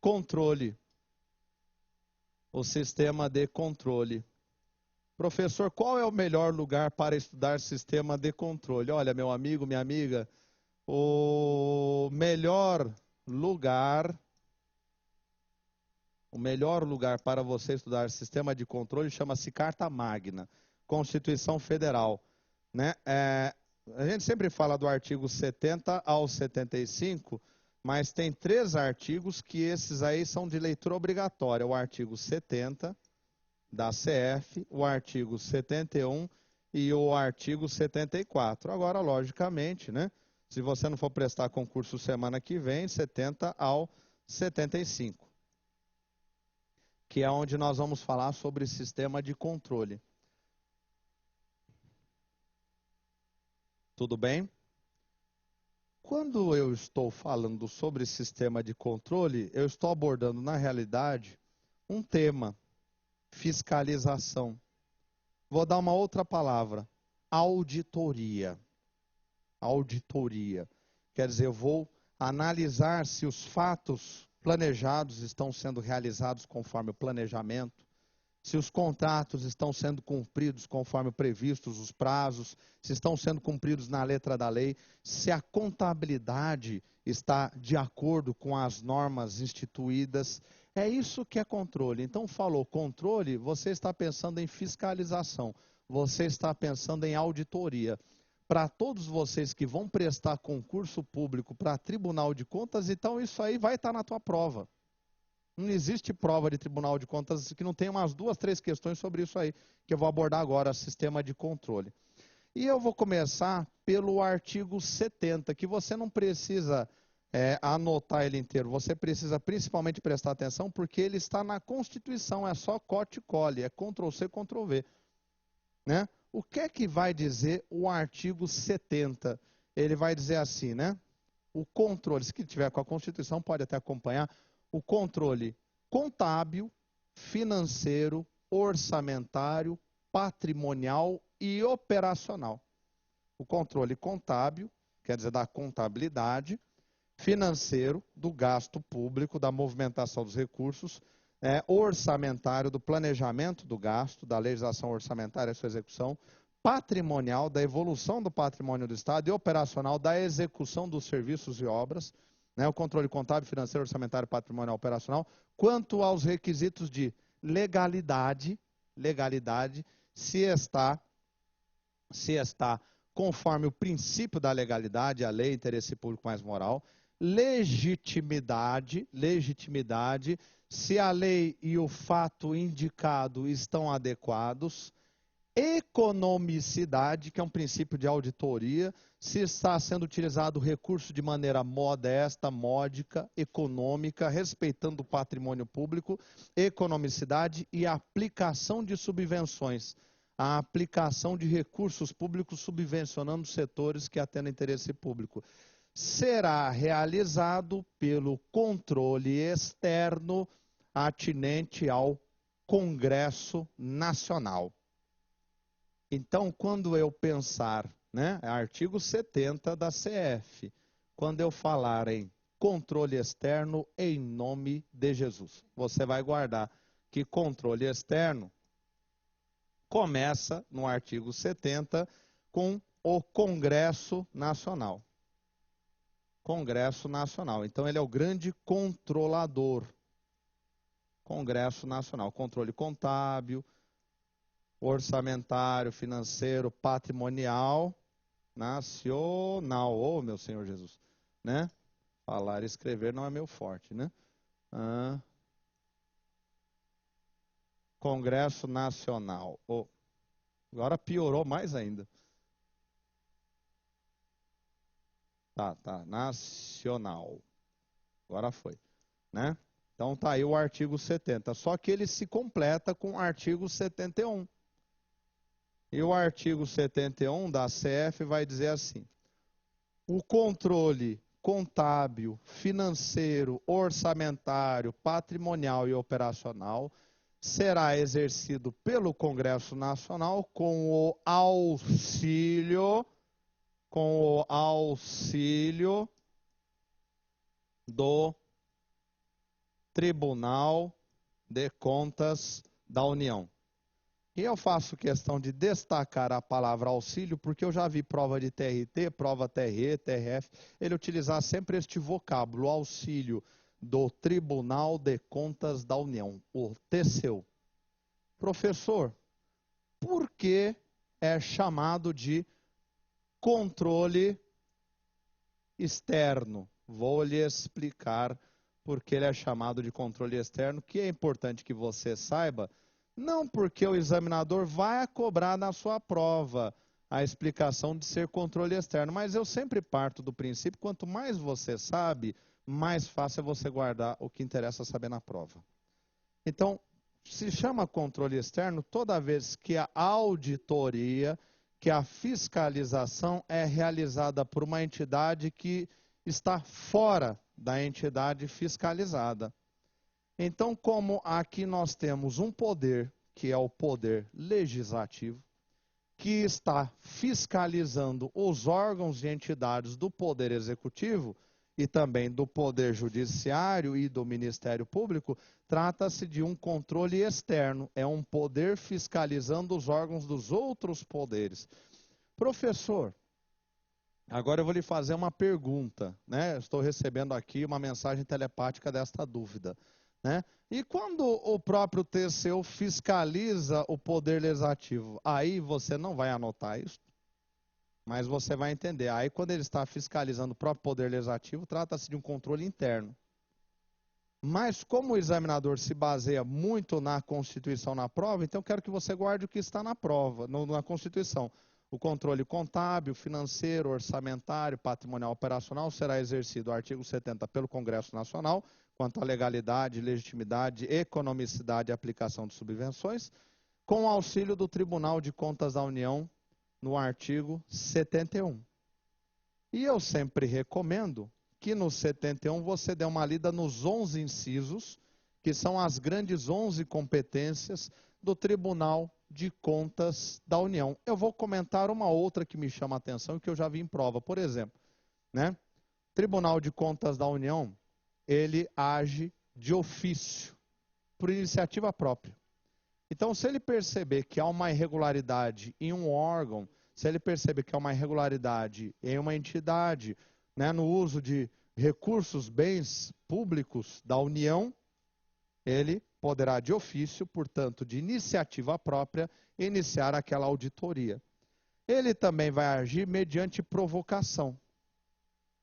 controle. O sistema de controle. Professor, qual é o melhor lugar para estudar sistema de controle? Olha, meu amigo, minha amiga, o melhor lugar para você estudar sistema de controle chama-se Carta Magna, Constituição Federal. Né? A gente sempre fala do artigo 70 ao 75, mas tem 3 artigos que esses aí são de leitura obrigatória. O artigo 70 da CF, o artigo 71 e o artigo 74. Agora, logicamente, né? Se você não for prestar concurso semana que vem, 70 ao 75. Que é onde nós vamos falar sobre sistema de controle. Tudo bem? Quando eu estou falando sobre sistema de controle, eu estou abordando, na realidade, um tema: fiscalização. Vou dar uma outra palavra: auditoria. Auditoria. Quer dizer, eu vou analisar se os fatos planejados estão sendo realizados conforme o planejamento, se os contratos estão sendo cumpridos conforme previstos os prazos, se estão sendo cumpridos na letra da lei, se a contabilidade está de acordo com as normas instituídas. É isso que é controle. Então, falou controle, você está pensando em fiscalização, você está pensando em auditoria. Para todos vocês que vão prestar concurso público para Tribunal de Contas, então isso aí vai estar na tua prova. Não existe prova de Tribunal de Contas que não tenha umas 2, 3 questões sobre isso aí, que eu vou abordar agora, sistema de controle. E eu vou começar pelo artigo 70, que você não precisa anotar ele inteiro, você precisa principalmente prestar atenção, porque ele está na Constituição, é só corte e cole, é Ctrl+C, Ctrl+V. Né? O que é que vai dizer o artigo 70? Ele vai dizer assim, né? O controle, se tiver com a Constituição, pode até acompanhar, o controle contábil, financeiro, orçamentário, patrimonial e operacional. O controle contábil, quer dizer, da contabilidade, financeiro, do gasto público, da movimentação dos recursos, orçamentário, do planejamento do gasto, da legislação orçamentária e sua execução, patrimonial, da evolução do patrimônio do Estado e operacional, da execução dos serviços e obras, o controle contábil, financeiro, orçamentário, patrimonial, operacional, quanto aos requisitos de legalidade, se está conforme o princípio da legalidade, a lei, interesse público mais moral, legitimidade, se a lei e o fato indicado estão adequados, economicidade, que é um princípio de auditoria, se está sendo utilizado o recurso de maneira modesta, módica, econômica, respeitando o patrimônio público, economicidade e aplicação de subvenções, a aplicação de recursos públicos subvencionando setores que atendem interesse público. Será realizado pelo controle externo atinente ao Congresso Nacional. Então, quando eu pensar, artigo 70 da CF, quando eu falar em controle externo em nome de Jesus, você vai guardar que controle externo começa no artigo 70 com o Congresso Nacional. Congresso Nacional. Então, ele é o grande controlador. Congresso Nacional. Controle contábil, orçamentário, financeiro, patrimonial, nacional. Ô, meu Senhor Jesus. Né? Falar e escrever não é meu forte, né? Congresso Nacional. Oh, agora piorou mais ainda. Tá. Nacional. Agora foi. Né? Então tá aí o artigo 70. Só que ele se completa com o artigo 71. E o artigo 71 da CF vai dizer assim: o controle contábil, financeiro, orçamentário, patrimonial e operacional será exercido pelo Congresso Nacional com o auxílio do Tribunal de Contas da União. E eu faço questão de destacar a palavra auxílio, porque eu já vi prova de TRT, prova TRE, TRF, ele utilizar sempre este vocábulo, auxílio do Tribunal de Contas da União, o TCU. Professor, por que é chamado de controle externo? Vou lhe explicar por que ele é chamado de controle externo, que é importante que você saiba, não porque o examinador vai cobrar na sua prova a explicação de ser controle externo, mas eu sempre parto do princípio, quanto mais você sabe, mais fácil é você guardar o que interessa saber na prova. Então, se chama controle externo toda vez que a auditoria, que a fiscalização é realizada por uma entidade que está fora da entidade fiscalizada. Então, como aqui nós temos um poder, que é o poder legislativo, que está fiscalizando os órgãos e entidades do poder executivo e também do poder judiciário e do Ministério Público, trata-se de um controle externo, é um poder fiscalizando os órgãos dos outros poderes. Professor, agora eu vou lhe fazer uma pergunta, né? Estou recebendo aqui uma mensagem telepática desta dúvida. né? E quando o próprio TCU fiscaliza o Poder Legislativo, aí você não vai anotar isso, mas você vai entender. Aí quando ele está fiscalizando o próprio Poder Legislativo, trata-se de um controle interno. Mas como o examinador se baseia muito na Constituição na prova, então eu quero que você guarde o que está na prova, na Constituição. O controle contábil, financeiro, orçamentário, patrimonial operacional será exercido, artigo 70, pelo Congresso Nacional, quanto à legalidade, legitimidade, economicidade e aplicação de subvenções, com o auxílio do Tribunal de Contas da União, no artigo 71. E eu sempre recomendo que no 71 você dê uma lida nos 11 incisos, que são as grandes 11 competências do Tribunal de Contas da União. Eu vou comentar uma outra que me chama a atenção e que eu já vi em prova. Por exemplo, né? Tribunal de Contas da União, ele age de ofício, por iniciativa própria. Então, se ele perceber que há uma irregularidade em um órgão, se ele perceber que há uma irregularidade em uma entidade, né, no uso de recursos, bens públicos da União, ele poderá, de ofício, portanto, de iniciativa própria, iniciar aquela auditoria. Ele também vai agir mediante provocação.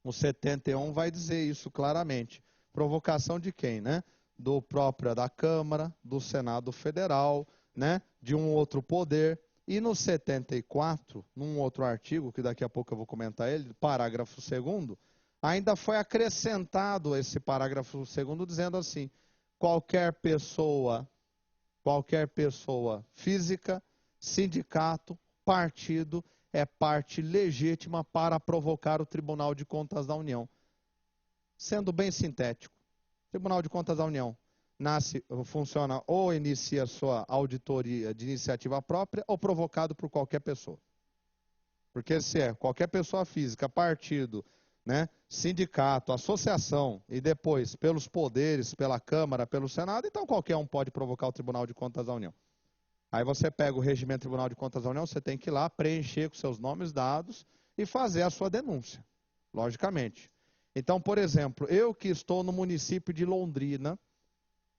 O 71 vai dizer isso claramente. Provocação de quem, né? Da Câmara, do Senado Federal, né? De um outro poder. E no 74, num outro artigo, que daqui a pouco eu vou comentar ele, parágrafo 2º, ainda foi acrescentado esse parágrafo 2º dizendo assim: qualquer pessoa física, sindicato, partido, é parte legítima para provocar o Tribunal de Contas da União. Sendo bem sintético, o Tribunal de Contas da União funciona ou inicia sua auditoria de iniciativa própria ou provocado por qualquer pessoa. Porque se é qualquer pessoa física, partido, né, sindicato, associação e depois pelos poderes, pela Câmara, pelo Senado, então qualquer um pode provocar o Tribunal de Contas da União. Aí você pega o regimento do Tribunal de Contas da União, você tem que ir lá preencher com seus nomes, dados e fazer a sua denúncia, logicamente. Então, por exemplo, eu que estou no município de Londrina,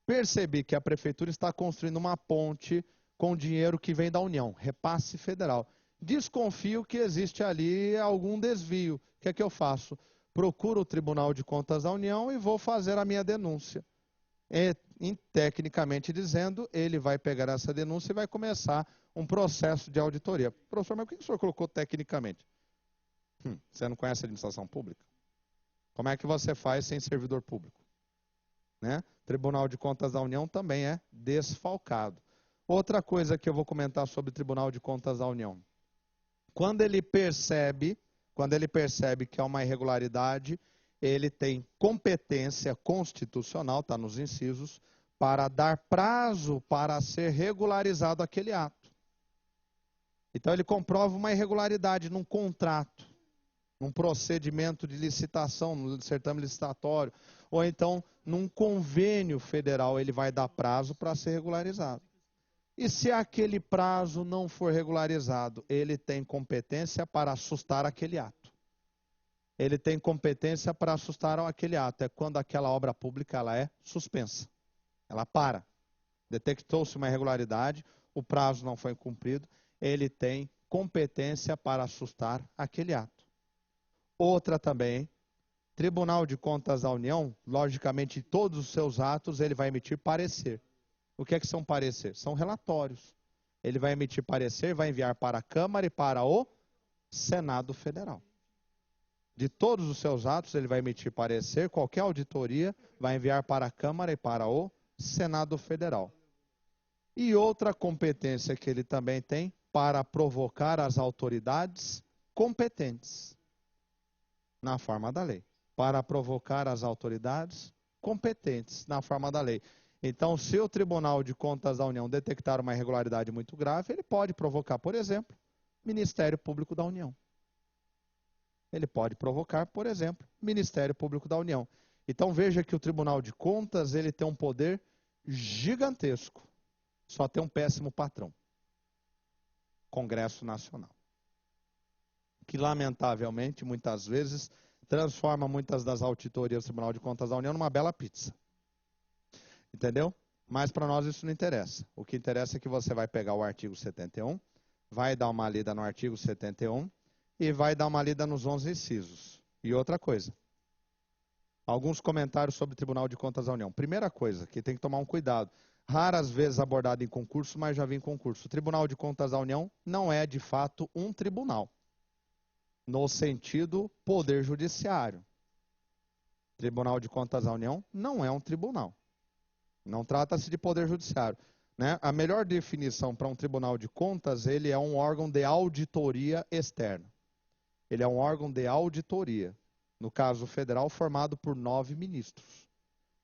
percebi que a prefeitura está construindo uma ponte com dinheiro que vem da União, repasse federal. Desconfio que existe ali algum desvio. O que é que eu faço? Procuro o Tribunal de Contas da União e vou fazer a minha denúncia. Tecnicamente dizendo, ele vai pegar essa denúncia e vai começar um processo de auditoria. Professor, mas por que o senhor colocou tecnicamente? Você não conhece a administração pública? Como é que você faz sem servidor público? Né? Tribunal de Contas da União também é desfalcado. Outra coisa que eu vou comentar sobre o Tribunal de Contas da União. Quando ele percebe que há uma irregularidade, ele tem competência constitucional, está nos incisos, para dar prazo para ser regularizado aquele ato. Então ele comprova uma irregularidade num contrato, num procedimento de licitação, no certame licitatório, ou então num convênio federal, ele vai dar prazo para ser regularizado. E se aquele prazo não for regularizado, ele tem competência para assustar aquele ato. Ele tem competência para assustar aquele ato. É quando aquela obra pública ela é suspensa. Ela para. Detectou-se uma irregularidade, o prazo não foi cumprido, ele tem competência para assustar aquele ato. Outra também, Tribunal de Contas da União, logicamente, em todos os seus atos, ele vai emitir parecer. O que é que são parecer? São relatórios. Ele vai emitir parecer, vai enviar para a Câmara e para o Senado Federal. De todos os seus atos, ele vai emitir parecer, qualquer auditoria vai enviar para a Câmara e para o Senado Federal. E outra competência que ele também tem, para provocar as autoridades competentes, na forma da lei. Para provocar as autoridades competentes, na forma da lei. Então, se o Tribunal de Contas da União detectar uma irregularidade muito grave, ele pode provocar, por exemplo, Ministério Público da União. Ele pode provocar, por exemplo, Ministério Público da União. Então veja que o Tribunal de Contas ele tem um poder gigantesco. Só tem um péssimo patrão. Congresso Nacional. Que lamentavelmente, muitas vezes, transforma muitas das auditorias do Tribunal de Contas da União numa bela pizza. Entendeu? Mas para nós isso não interessa. O que interessa é que você vai pegar o artigo 71, vai dar uma lida no artigo 71 e vai dar uma lida nos 11 incisos. E outra coisa, alguns comentários sobre o Tribunal de Contas da União. Primeira coisa, que tem que tomar um cuidado. Raras vezes abordado em concurso, mas já vi em concurso. O Tribunal de Contas da União não é, de fato, um tribunal, no sentido poder judiciário. Tribunal de Contas da União não é um tribunal. Não trata-se de poder judiciário. Né? A melhor definição para um Tribunal de Contas, ele é um órgão de auditoria externa. Ele é um órgão de auditoria, no caso federal, formado por 9 ministros.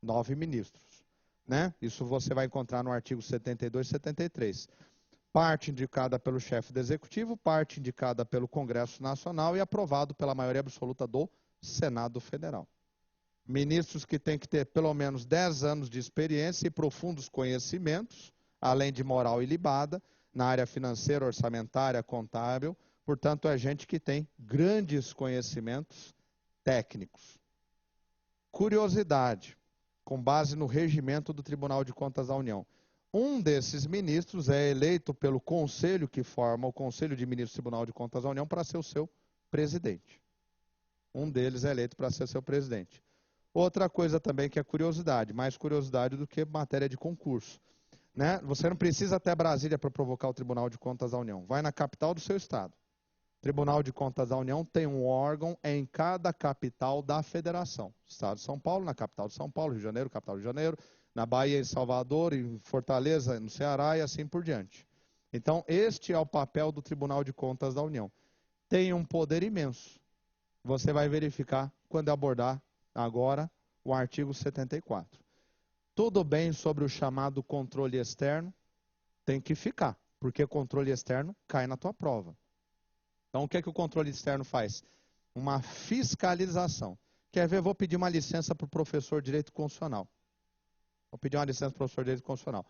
9 ministros. Né? Isso você vai encontrar no artigo 72 e 73. Parte indicada pelo chefe do Executivo, parte indicada pelo Congresso Nacional e aprovado pela maioria absoluta do Senado Federal. Ministros que têm que ter pelo menos 10 anos de experiência e profundos conhecimentos, além de moral ilibada, na área financeira, orçamentária, contábil. Portanto, é gente que tem grandes conhecimentos técnicos. Curiosidade, com base no regimento do Tribunal de Contas da União. Um desses ministros é eleito pelo conselho que forma o Conselho de Ministros do Tribunal de Contas da União para ser o seu presidente. Um deles é eleito para ser seu presidente. Outra coisa também que é curiosidade, mais curiosidade do que matéria de concurso. Né? Você não precisa até Brasília para provocar o Tribunal de Contas da União. Vai na capital do seu estado. O Tribunal de Contas da União tem um órgão em cada capital da federação. Estado de São Paulo, na capital de São Paulo, Rio de Janeiro, capital do Rio de Janeiro, na Bahia, em Salvador, em Fortaleza, no Ceará e assim por diante. Então, este é o papel do Tribunal de Contas da União. Tem um poder imenso. Você vai verificar quando abordar agora o artigo 74. Tudo bem sobre o chamado controle externo? Tem que ficar, porque controle externo cai na tua prova. Então, o que é que o controle externo faz? Uma fiscalização. Quer ver? Vou pedir uma licença para o professor de Direito Constitucional. Vou pedir uma licença para o professor de Direito Constitucional.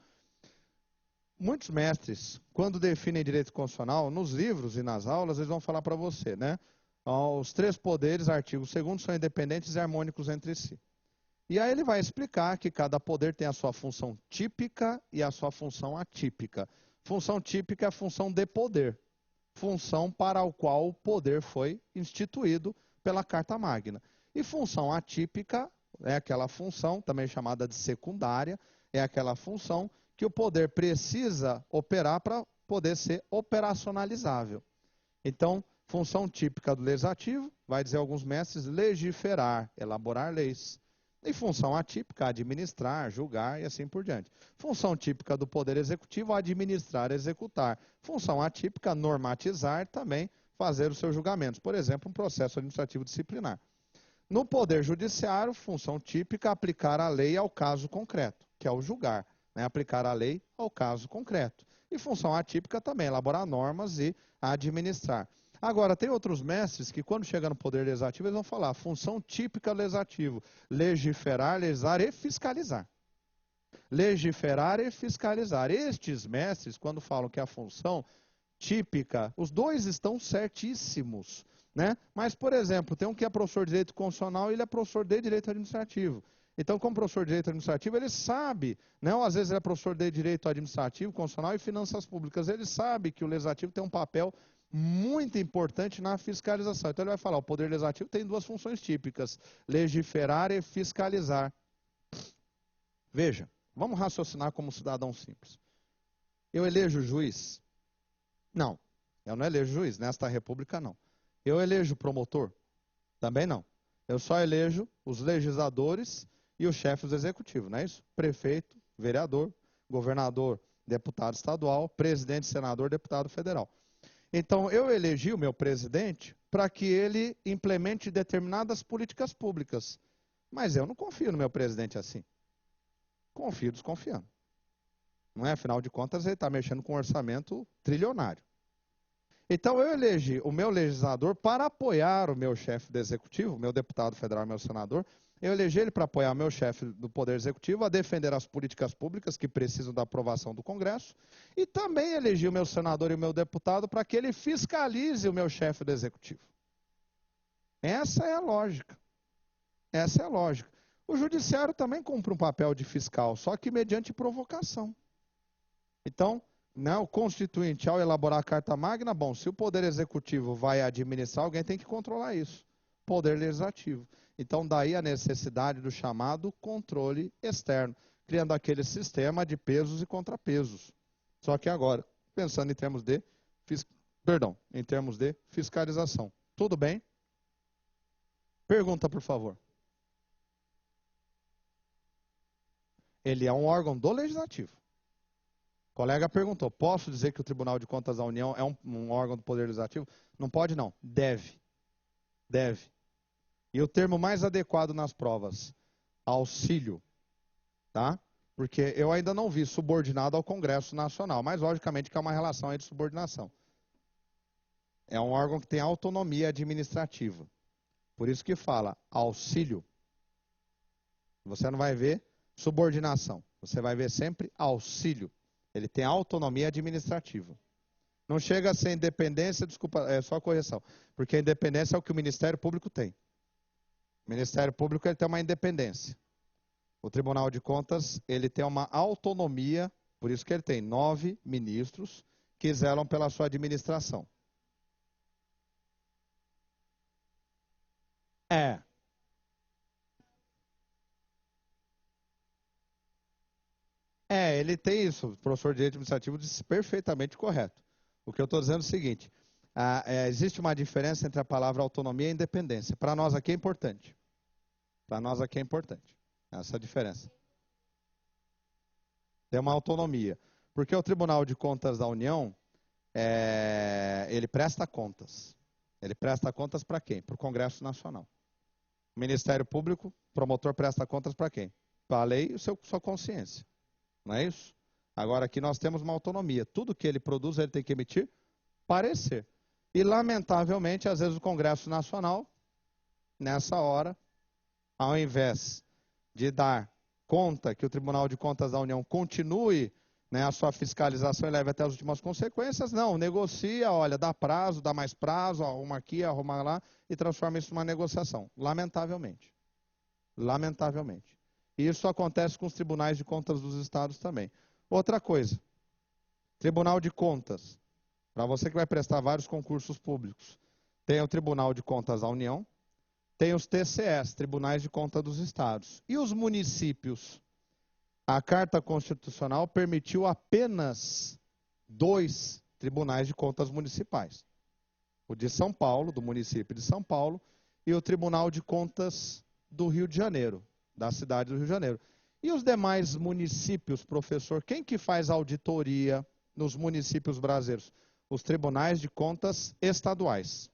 Muitos mestres, quando definem Direito Constitucional, nos livros e nas aulas, eles vão falar para você, né? Os 3 poderes, artigo 2º, são independentes e harmônicos entre si. E aí ele vai explicar que cada poder tem a sua função típica e a sua função atípica. Função típica é a função de poder. Função para a qual o poder foi instituído pela Carta Magna. E função atípica é aquela função, também chamada de secundária, é aquela função que o poder precisa operar para poder ser operacionalizável. Então, função típica do legislativo, vai dizer alguns mestres, legiferar, elaborar leis. E função atípica, administrar, julgar e assim por diante. Função típica do Poder Executivo, administrar, executar. Função atípica, normatizar, também fazer os seus julgamentos. Por exemplo, um processo administrativo disciplinar. No Poder Judiciário, função típica, aplicar a lei ao caso concreto, que é o julgar. Né? Aplicar a lei ao caso concreto. E função atípica também, elaborar normas e administrar. Agora, tem outros mestres que, quando chega no Poder Legislativo, eles vão falar função típica do Legislativo: legiferar, legislar e fiscalizar. Legiferar e fiscalizar. Estes mestres, quando falam que a função típica, os dois estão certíssimos. Né? Mas, por exemplo, tem um que é professor de Direito Constitucional e ele é professor de Direito Administrativo. Então, como professor de Direito Administrativo, ele sabe, né? Ou às vezes ele é professor de Direito Administrativo, Constitucional e Finanças Públicas. Ele sabe que o Legislativo tem um papel muito importante na fiscalização. Então ele vai falar, o Poder Legislativo tem 2 funções típicas, legiferar e fiscalizar. Veja, vamos raciocinar como cidadão simples. Eu elejo juiz? Não, eu não elejo juiz, nesta república não. Eu elejo promotor? Também não. Eu só elejo os legisladores e os chefes do executivo, não é isso? Prefeito, vereador, governador, deputado estadual, presidente, senador, deputado federal. Então, eu elegi o meu presidente para que ele implemente determinadas políticas públicas. Mas eu não confio no meu presidente assim. Confio desconfiando. Não é? Afinal de contas, ele está mexendo com um orçamento trilionário. Então, eu elegi o meu legislador para apoiar o meu chefe do executivo, o meu deputado federal, meu senador. Eu elegi ele para apoiar o meu chefe do Poder Executivo a defender as políticas públicas que precisam da aprovação do Congresso. E também elegi o meu senador e o meu deputado para que ele fiscalize o meu chefe do Executivo. Essa é a lógica. Essa é a lógica. O judiciário também cumpre um papel de fiscal, só que mediante provocação. Então, né, o constituinte, ao elaborar a Carta Magna, bom, se o Poder Executivo vai administrar, alguém tem que controlar isso. Poder Legislativo. Então, daí a necessidade do chamado controle externo, criando aquele sistema de pesos e contrapesos. Só que agora, pensando em termos de, em termos de fiscalização. Tudo bem? Pergunta, por favor. Ele é um órgão do Legislativo. O colega perguntou, posso dizer que o Tribunal de Contas da União é um órgão do Poder Legislativo? Não pode não, deve. Deve. E o termo mais adequado nas provas, auxílio, tá? Porque eu ainda não vi subordinado ao Congresso Nacional, mas logicamente que há uma relação aí de subordinação. É um órgão que tem autonomia administrativa. Por isso que fala auxílio. Você não vai ver subordinação, você vai ver sempre auxílio. Ele tem autonomia administrativa. Não chega a ser independência, desculpa, é só correção. Porque a independência é o que o Ministério Público tem. O Ministério Público ele tem uma independência. O Tribunal de Contas ele tem uma autonomia, por isso que ele tem 9 ministros que zelam pela sua administração. Ele tem isso. O professor de Direito Administrativo disse perfeitamente correto. O que eu estou dizendo é o seguinte, existe uma diferença entre a palavra autonomia e independência. Para nós aqui é importante. Para nós aqui é importante. Essa diferença. Tem uma autonomia. Porque o Tribunal de Contas da União, ele presta contas. Ele presta contas para quem? Para o Congresso Nacional. O Ministério Público, promotor presta contas para quem? Para a lei e sua consciência. Não é isso? Agora aqui nós temos uma autonomia. Tudo que ele produz, ele tem que emitir parecer. E, lamentavelmente, às vezes o Congresso Nacional, nessa hora, ao invés de dar conta que o Tribunal de Contas da União continue, né, a sua fiscalização e leve até as últimas consequências, não, negocia, olha, dá prazo, dá mais prazo, arruma aqui, arruma lá, e transforma isso numa negociação. Lamentavelmente. Lamentavelmente. E isso acontece com os tribunais de contas dos estados também. Outra coisa, Tribunal de Contas, para você que vai prestar vários concursos públicos, tem o Tribunal de Contas da União, tem os TCEs, Tribunais de Contas dos Estados. E os municípios? A Carta Constitucional permitiu apenas 2 tribunais de contas municipais. O de São Paulo, do município de São Paulo, e o Tribunal de Contas do Rio de Janeiro, da cidade do Rio de Janeiro. E os demais municípios, professor, quem que faz auditoria nos municípios brasileiros? Os tribunais de contas estaduais.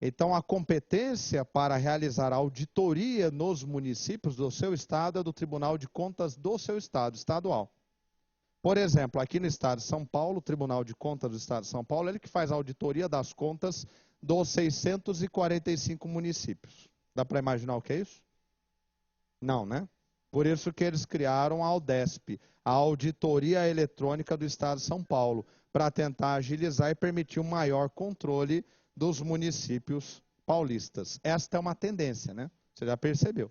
Então, a competência para realizar auditoria nos municípios do seu estado é do Tribunal de Contas do seu estado, estadual. Por exemplo, aqui no estado de São Paulo, o Tribunal de Contas do estado de São Paulo, ele que faz a auditoria das contas dos 645 municípios. Dá para imaginar o que é isso? Não, né? Por isso que eles criaram a Aldesp, a Auditoria Eletrônica do Estado de São Paulo, para tentar agilizar e permitir um maior controle dos municípios paulistas. Esta é uma tendência, né? Você já percebeu.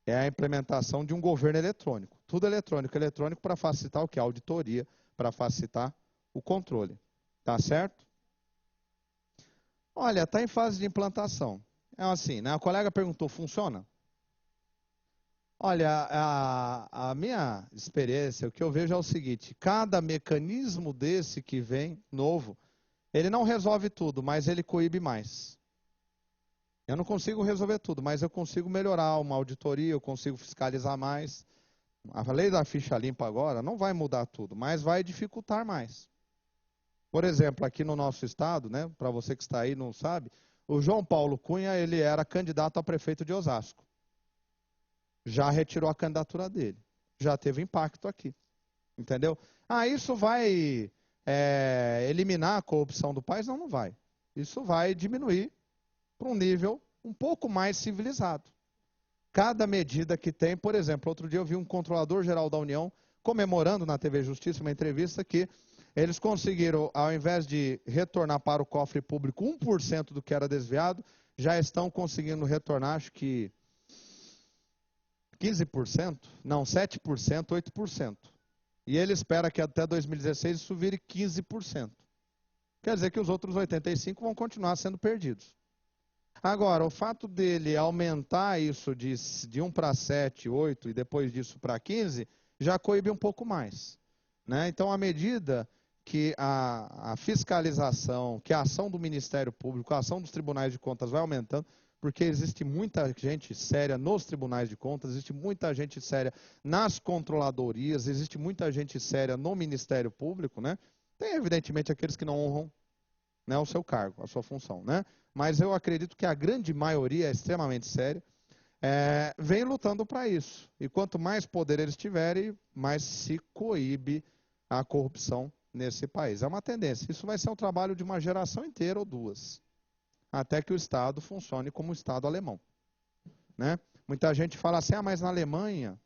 É a implementação de um governo eletrônico. Tudo eletrônico para facilitar o que? A auditoria, para facilitar o controle. Tá certo? Olha, está em fase de implantação. É assim, né? A colega perguntou, funciona? Olha, a minha experiência, o que eu vejo é o seguinte, cada mecanismo desse que vem, novo, ele não resolve tudo, mas ele coíbe mais. Eu não consigo resolver tudo, mas eu consigo melhorar uma auditoria, eu consigo fiscalizar mais. A lei da ficha limpa agora não vai mudar tudo, mas vai dificultar mais. Por exemplo, aqui no nosso estado, né, para você que está aí e não sabe, o João Paulo Cunha, ele era candidato a prefeito de Osasco. Já retirou a candidatura dele. Já teve impacto aqui. Entendeu? Isso vai eliminar a corrupção do país? Não, não vai. Isso vai diminuir para um nível um pouco mais civilizado. Cada medida que tem, por exemplo, outro dia eu vi um controlador-geral da União comemorando na TV Justiça uma entrevista que eles conseguiram, ao invés de retornar para o cofre público 1% do que era desviado, já estão conseguindo retornar, acho que 15%? Não, 7%, 8%. E ele espera que até 2016 isso vire 15%. Quer dizer que os outros 85% vão continuar sendo perdidos. Agora, o fato dele aumentar isso de 1 para 7, 8 e depois disso para 15, já coíbe um pouco mais. Né? Então, à medida que a fiscalização, que a ação do Ministério Público, a ação dos tribunais de contas vai aumentando, porque existe muita gente séria nos tribunais de contas, existe muita gente séria nas controladorias, existe muita gente séria no Ministério Público, né? Tem, evidentemente, aqueles que não honram, né, o seu cargo, a sua função, né? Mas eu acredito que a grande maioria é extremamente séria, vem lutando para isso. E quanto mais poder eles tiverem, mais se coíbe a corrupção nesse país. É uma tendência. Isso vai ser um trabalho de uma geração inteira ou duas, até que o Estado funcione como o Estado alemão. Né? Muita gente fala assim, mas na Alemanha,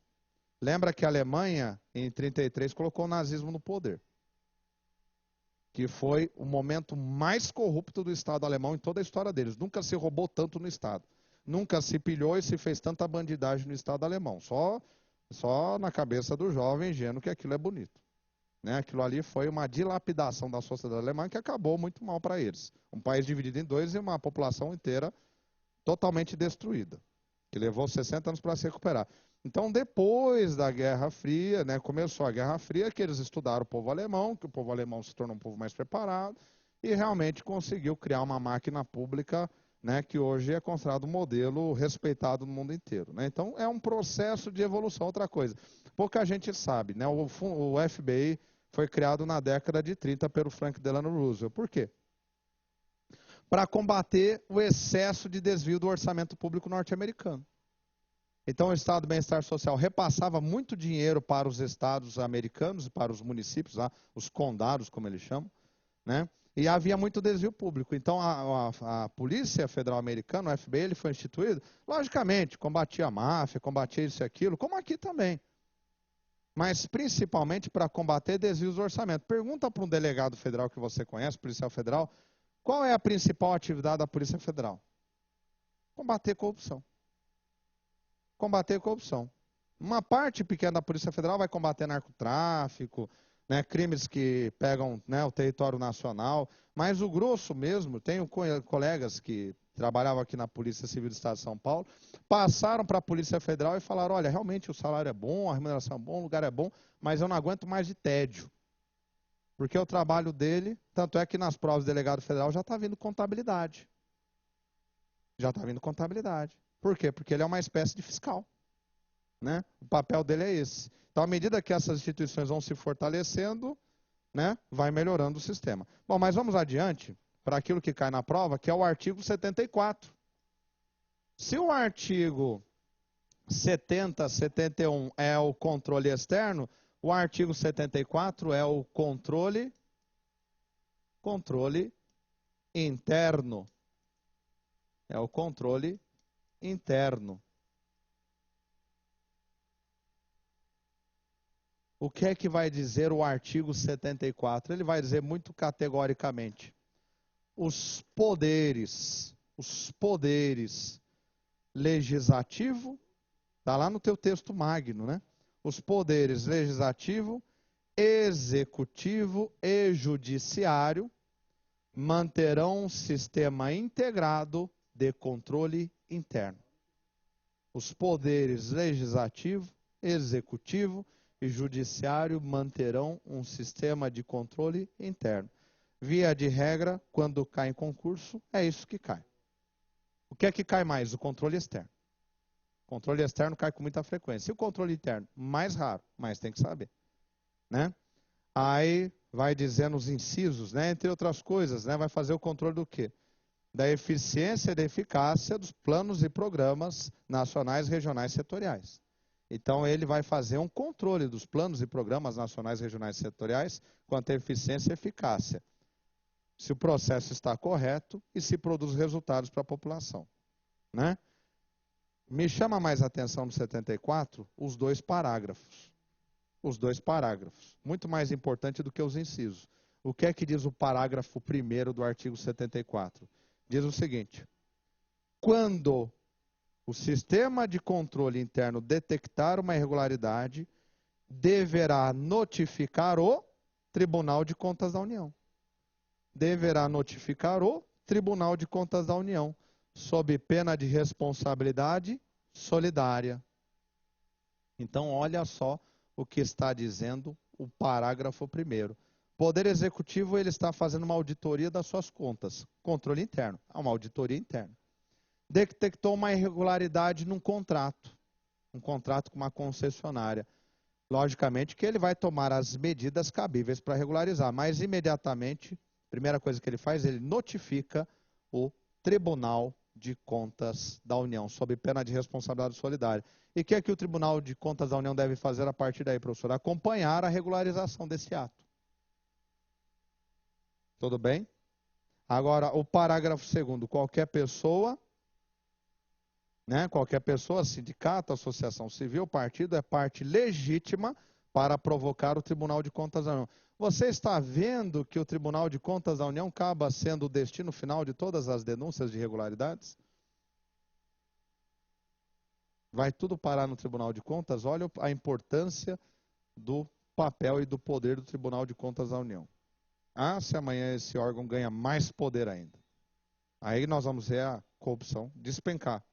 lembra que a Alemanha, em 1933, colocou o nazismo no poder, que foi o momento mais corrupto do Estado alemão em toda a história deles. Nunca se roubou tanto no Estado. Nunca se pilhou e se fez tanta bandidagem no Estado alemão. Só na cabeça do jovem ingênuo que aquilo é bonito. Né? Aquilo ali foi uma dilapidação da sociedade alemã que acabou muito mal para eles. Um país dividido em dois e uma população inteira totalmente destruída, que levou 60 anos para se recuperar. Então, depois da Guerra Fria, né, começou a Guerra Fria, que eles estudaram o povo alemão, que o povo alemão se tornou um povo mais preparado e realmente conseguiu criar uma máquina pública, né, que hoje é considerado um modelo respeitado no mundo inteiro. Né? Então, é um processo de evolução. Outra coisa, pouca gente sabe, né, o FBI foi criado na década de 30 pelo Franklin Delano Roosevelt. Por quê? Para combater o excesso de desvio do orçamento público norte-americano. Então, o Estado do Bem-Estar Social repassava muito dinheiro para os estados americanos, para os municípios, os condados, como eles chamam, né? E havia muito desvio público. Então, a Polícia Federal Americana, o FBI, ele foi instituído, logicamente, combatia a máfia, combatia isso e aquilo, como aqui também. Mas, principalmente, para combater desvios do orçamento. Pergunta para um delegado federal que você conhece, policial federal, qual é a principal atividade da Polícia Federal? Combater corrupção. Combater corrupção. Uma parte pequena da Polícia Federal vai combater narcotráfico, né, crimes que pegam, né, o território nacional, mas o grosso mesmo, tenho colegas que trabalhavam aqui na Polícia Civil do Estado de São Paulo, passaram para a Polícia Federal e falaram, olha, realmente o salário é bom, a remuneração é bom, o lugar é bom, mas eu não aguento mais de tédio. Porque o trabalho dele, tanto é que nas provas do delegado federal já está vindo contabilidade. Já está vindo contabilidade. Por quê? Porque ele é uma espécie de fiscal. Né? O papel dele é esse. Então, à medida que essas instituições vão se fortalecendo, né, vai melhorando o sistema. Bom, mas vamos adiante para aquilo que cai na prova, que é o artigo 74. Se o artigo 70, 71 é o controle externo, o artigo 74 é o controle interno. É o controle interno. O que é que vai dizer o artigo 74? Ele vai dizer muito categoricamente: os poderes legislativo, está lá no teu texto magno, né? Os poderes legislativo, executivo e judiciário manterão um sistema integrado de controle interno. Os poderes legislativo, executivo e judiciário manterão um sistema de controle interno. Via de regra, quando cai em concurso, é isso que cai. O que é que cai mais? O controle externo. O controle externo cai com muita frequência. E o controle interno? Mais raro, mas tem que saber. Né? Aí vai dizendo os incisos, né? Entre outras coisas, né? Vai fazer o controle do quê? Da eficiência e da eficácia dos planos e programas nacionais, regionais e setoriais. Então, ele vai fazer um controle dos planos e programas nacionais, regionais e setoriais quanto à eficiência e eficácia. Se o processo está correto e se produz resultados para a população. Né? Me chama mais a atenção no 74 os dois parágrafos. Os dois parágrafos. Muito mais importante do que os incisos. O que é que diz o parágrafo 1º do artigo 74? Diz o seguinte: quando o sistema de controle interno detectar uma irregularidade, deverá notificar o Tribunal de Contas da União. Deverá notificar o Tribunal de Contas da União, sob pena de responsabilidade solidária. Então, olha só o que está dizendo o parágrafo 1º. Poder Executivo, ele está fazendo uma auditoria das suas contas. Controle interno, uma auditoria interna. Detectou uma irregularidade num contrato. Um contrato com uma concessionária. Logicamente que ele vai tomar as medidas cabíveis para regularizar, mas imediatamente, primeira coisa que ele faz, ele notifica o Tribunal de Contas da União, sob pena de responsabilidade solidária. E o que é que o Tribunal de Contas da União deve fazer a partir daí, professor? Acompanhar a regularização desse ato. Tudo bem? Agora, o parágrafo 2º, qualquer pessoa, qualquer pessoa, sindicato, associação civil, partido, é parte legítima para provocar o Tribunal de Contas da União. Você está vendo que o Tribunal de Contas da União acaba sendo o destino final de todas as denúncias de irregularidades? Vai tudo parar no Tribunal de Contas? Olha a importância do papel e do poder do Tribunal de Contas da União. Ah, se amanhã esse órgão ganha mais poder ainda. Aí nós vamos ver a corrupção despencar,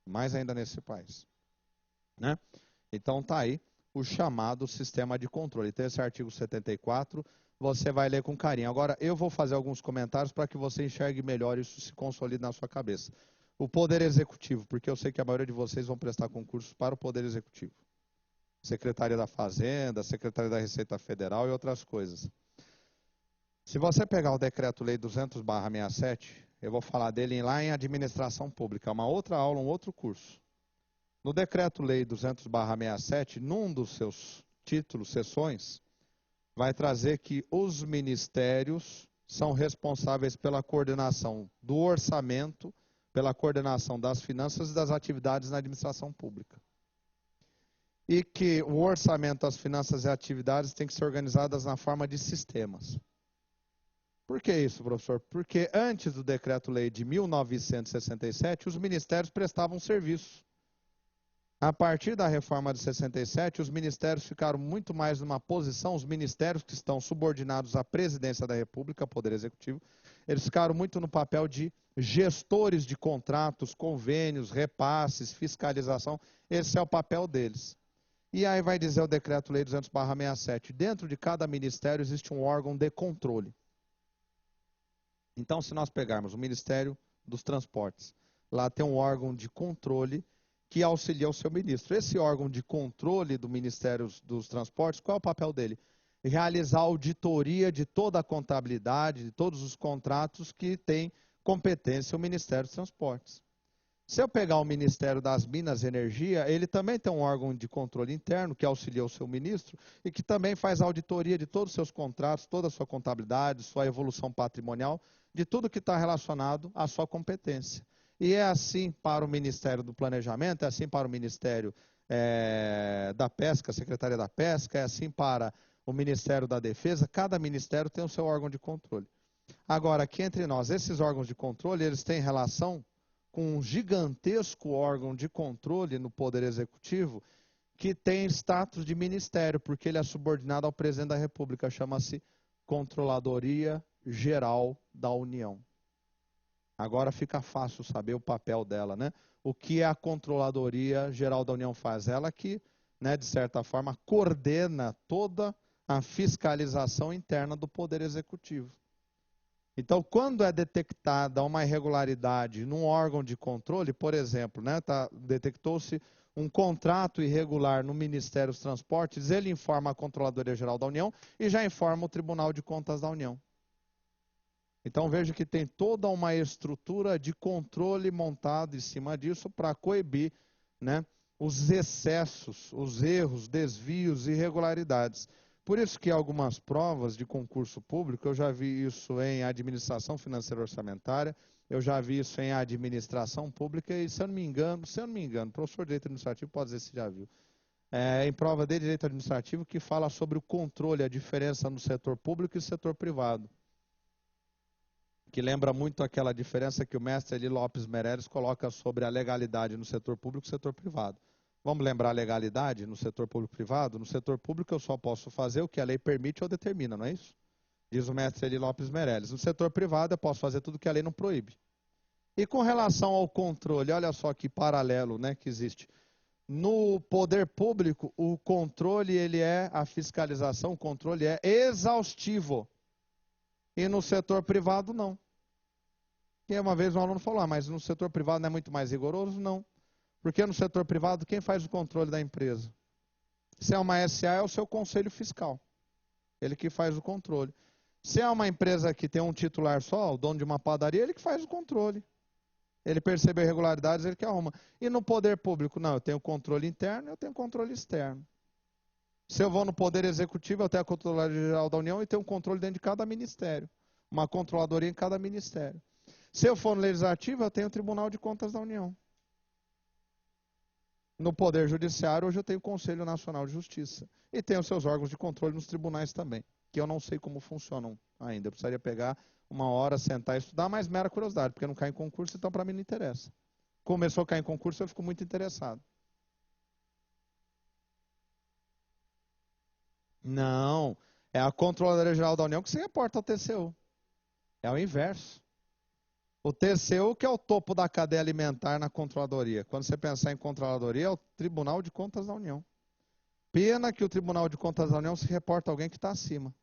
mais ainda nesse país. Né? Então tá aí o chamado sistema de controle. Tem esse artigo 74, você vai ler com carinho. Agora, eu vou fazer alguns comentários para que você enxergue melhor e isso se consolide na sua cabeça. O Poder Executivo, porque eu sei que a maioria de vocês vão prestar concursos para o Poder Executivo. Secretaria da Fazenda, Secretaria da Receita Federal e outras coisas. Se você pegar o Decreto-Lei 200/67, eu vou falar dele lá em Administração Pública, uma outra aula, um outro curso. No Decreto-Lei 200/67, num dos seus títulos, seções, vai trazer que os ministérios são responsáveis pela coordenação do orçamento, pela coordenação das finanças e das atividades na administração pública. E que o orçamento, as finanças e atividades têm que ser organizadas na forma de sistemas. Por que isso, professor? Porque antes do Decreto-Lei de 1967, os ministérios prestavam serviço. A partir da reforma de 67, os ministérios ficaram muito mais numa posição, os ministérios que estão subordinados à presidência da República, Poder Executivo, eles ficaram muito no papel de gestores de contratos, convênios, repasses, fiscalização. Esse é o papel deles. E aí vai dizer o Decreto-Lei 200/67, dentro de cada ministério existe um órgão de controle. Então, se nós pegarmos o Ministério dos Transportes, lá tem um órgão de controle que auxilia o seu ministro. Esse órgão de controle do Ministério dos Transportes, qual é o papel dele? Realizar auditoria de toda a contabilidade, de todos os contratos que tem competência o Ministério dos Transportes. Se eu pegar o Ministério das Minas e Energia, ele também tem um órgão de controle interno que auxilia o seu ministro e que também faz auditoria de todos os seus contratos, toda a sua contabilidade, sua evolução patrimonial, de tudo que está relacionado à sua competência. E é assim para o Ministério do Planejamento, é assim para o Ministério da Pesca, a Secretaria da Pesca, é assim para o Ministério da Defesa, cada ministério tem o seu órgão de controle. Agora, aqui entre nós, esses órgãos de controle, eles têm relação com um gigantesco órgão de controle no Poder Executivo que tem status de ministério, porque ele é subordinado ao presidente da República, chama-se Controladoria Geral da União. Agora fica fácil saber o papel dela, né? O que a Controladoria Geral da União faz? Ela que, de certa forma, coordena toda a fiscalização interna do Poder Executivo. Então, quando é detectada uma irregularidade num órgão de controle, por exemplo, detectou-se um contrato irregular no Ministério dos Transportes, ele informa a Controladoria Geral da União e já informa o Tribunal de Contas da União. Então, veja que tem toda uma estrutura de controle montada em cima disso para coibir os excessos, os erros, desvios e irregularidades. Por isso que algumas provas de concurso público, eu já vi isso em administração financeira orçamentária, eu já vi isso em administração pública e, se eu não me engano, professor de direito administrativo pode dizer se já viu, em prova de direito administrativo que fala sobre o controle, a diferença no setor público e setor privado. que lembra muito aquela diferença que o mestre Eli Lopes Meirelles coloca sobre a legalidade no setor público e setor privado. Vamos lembrar a legalidade no setor público e privado? No setor público eu só posso fazer o que a lei permite ou determina, não é isso? Diz o mestre Eli Lopes Meirelles. No setor privado eu posso fazer tudo o que a lei não proíbe. E com relação ao controle, olha só que paralelo, né, que existe. No poder público, o controle, a fiscalização, o controle é exaustivo. E no setor privado, não. E uma vez um aluno falou, mas no setor privado não é muito mais rigoroso? Não. Porque no setor privado, quem faz o controle da empresa? Se é uma SA, é o seu conselho fiscal. Ele que faz o controle. Se é uma empresa que tem um titular só, o dono de uma padaria, ele que faz o controle. Ele percebeu irregularidades, ele que arruma. E no poder público, não, eu tenho controle interno, eu tenho controle externo. Se eu vou no poder executivo, eu tenho a Controladoria Geral da União e tenho um controle dentro de cada ministério. Uma controladoria em cada ministério. Se eu for no legislativo, eu tenho o Tribunal de Contas da União. No Poder Judiciário, hoje eu tenho o Conselho Nacional de Justiça. E tenho seus órgãos de controle nos tribunais também, que eu não sei como funcionam ainda. Eu precisaria pegar uma hora, sentar e estudar, mas mera curiosidade, porque não cai em concurso, então para mim não interessa. Começou a cair em concurso, eu fico muito interessado. Não, é a Controladoria Geral da União que se reporta ao TCU. É o inverso. O TCU que é o topo da cadeia alimentar na controladoria. Quando você pensar em controladoria, é o Tribunal de Contas da União. Pena que o Tribunal de Contas da União se reporta a alguém que está acima.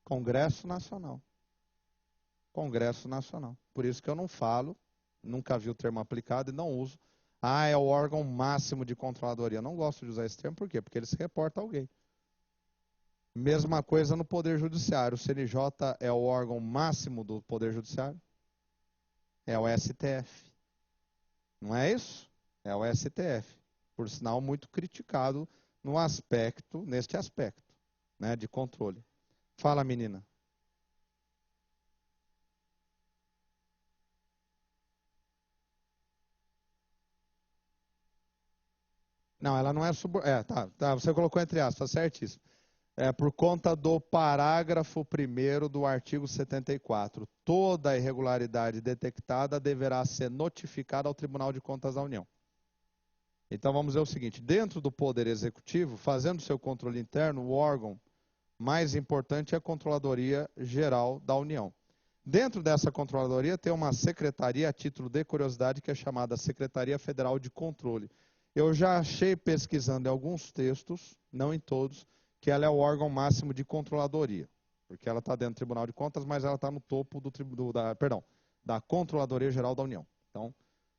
Congresso Nacional. Congresso Nacional. Por isso que eu não falo, nunca vi o termo aplicado e não uso. Ah, é o órgão máximo de controladoria. Eu não gosto de usar esse termo, por quê? Porque ele se reporta a alguém. Mesma coisa no Poder Judiciário. O CNJ é o órgão máximo do Poder Judiciário? É o STF. Não é isso? É o STF. Por sinal, muito criticado neste aspecto, né, de controle. Fala, menina. Não, ela não é tá, você colocou entre aspas, tá certíssimo. É por conta do parágrafo 1º do artigo 74. Toda irregularidade detectada deverá ser notificada ao Tribunal de Contas da União. Então vamos ver o seguinte, dentro do Poder Executivo, fazendo seu controle interno, o órgão mais importante é a Controladoria Geral da União. Dentro dessa controladoria tem uma secretaria, a título de curiosidade, que é chamada Secretaria Federal de Controle. Eu já achei pesquisando em alguns textos, não em todos, que ela é o órgão máximo de controladoria. Porque ela está dentro do Tribunal de Contas, mas ela está no topo da Controladoria Geral da União. Então,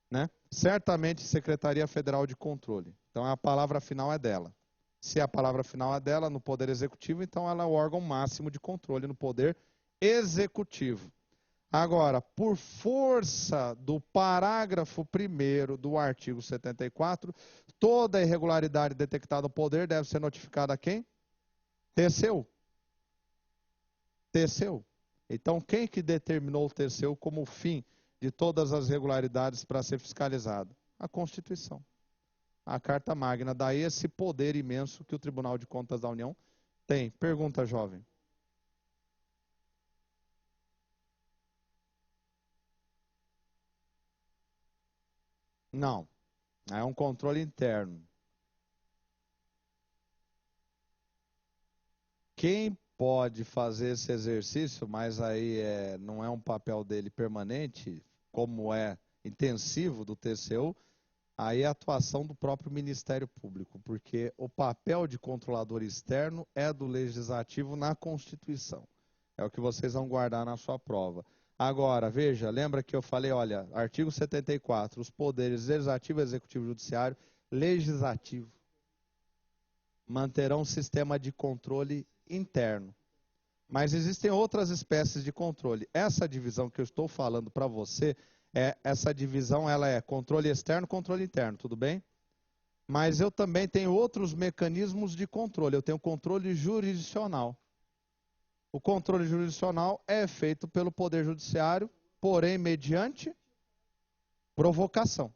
né? Certamente Secretaria Federal de Controle. Então a palavra final é dela. Se a palavra final é dela no Poder Executivo, então ela é o órgão máximo de controle no Poder Executivo. Agora, por força do parágrafo 1º do artigo 74, toda irregularidade detectada no poder deve ser notificada a quem? TCU. TCU. Então, quem que determinou o TCU como fim de todas as irregularidades para ser fiscalizado? A Constituição. A Carta Magna. Daí esse poder imenso que o Tribunal de Contas da União tem. Pergunta, jovem. Não. É um controle interno. Quem pode fazer esse exercício, mas aí não é um papel dele permanente, como é intensivo do TCU, aí é a atuação do próprio Ministério Público, porque o papel de controlador externo é do Legislativo na Constituição. É o que vocês vão guardar na sua prova. Agora, veja, lembra que eu falei, olha, artigo 74, os poderes legislativo, executivo e judiciário, legislativo, manterão um sistema de controle interno. Mas existem outras espécies de controle. Essa divisão que eu estou falando para você, essa divisão ela é controle externo, controle interno, tudo bem? Mas eu também tenho outros mecanismos de controle. Eu tenho controle jurisdicional. O controle jurisdicional é feito pelo Poder Judiciário, porém mediante provocação.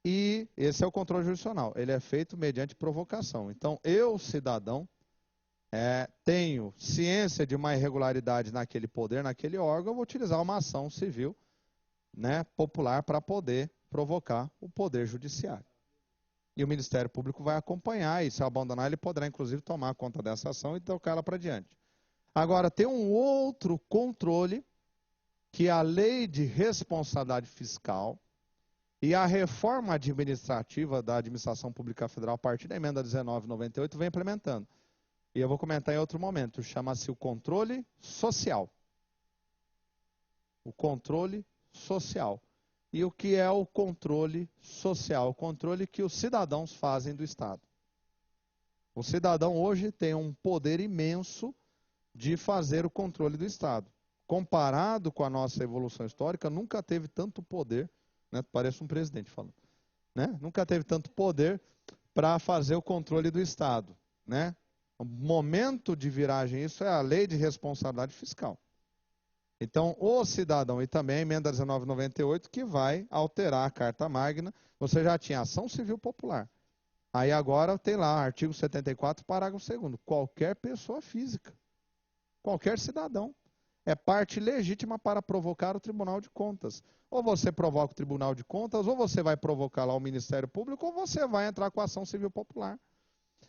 E esse é o controle jurisdicional. Ele é feito mediante provocação. Então, eu, cidadão, tenho ciência de uma irregularidade naquele poder, naquele órgão, eu vou utilizar uma ação civil, né, popular para poder provocar o poder judiciário. E o Ministério Público vai acompanhar, e se abandonar, ele poderá, inclusive, tomar conta dessa ação e tocar ela para diante. Agora, tem um outro controle, que é a Lei de Responsabilidade Fiscal e a reforma administrativa da Administração Pública Federal, a partir da emenda 1998, vem implementando. E eu vou comentar em outro momento, chama-se o controle social. O controle social. E o que é o controle social? O controle que os cidadãos fazem do Estado. O cidadão hoje tem um poder imenso de fazer o controle do Estado. Comparado com a nossa evolução histórica, nunca teve tanto poder, né? Parece um presidente falando, né? Nunca teve tanto poder para fazer o controle do Estado, né? O momento de viragem, isso é a Lei de Responsabilidade Fiscal. Então, o cidadão, e também a emenda 1998, que vai alterar a Carta Magna, você já tinha ação civil popular. Aí agora tem lá, artigo 74, parágrafo 2º, qualquer pessoa física, qualquer cidadão, é parte legítima para provocar o Tribunal de Contas. Ou você provoca o Tribunal de Contas, ou você vai provocar lá o Ministério Público, ou você vai entrar com a ação civil popular.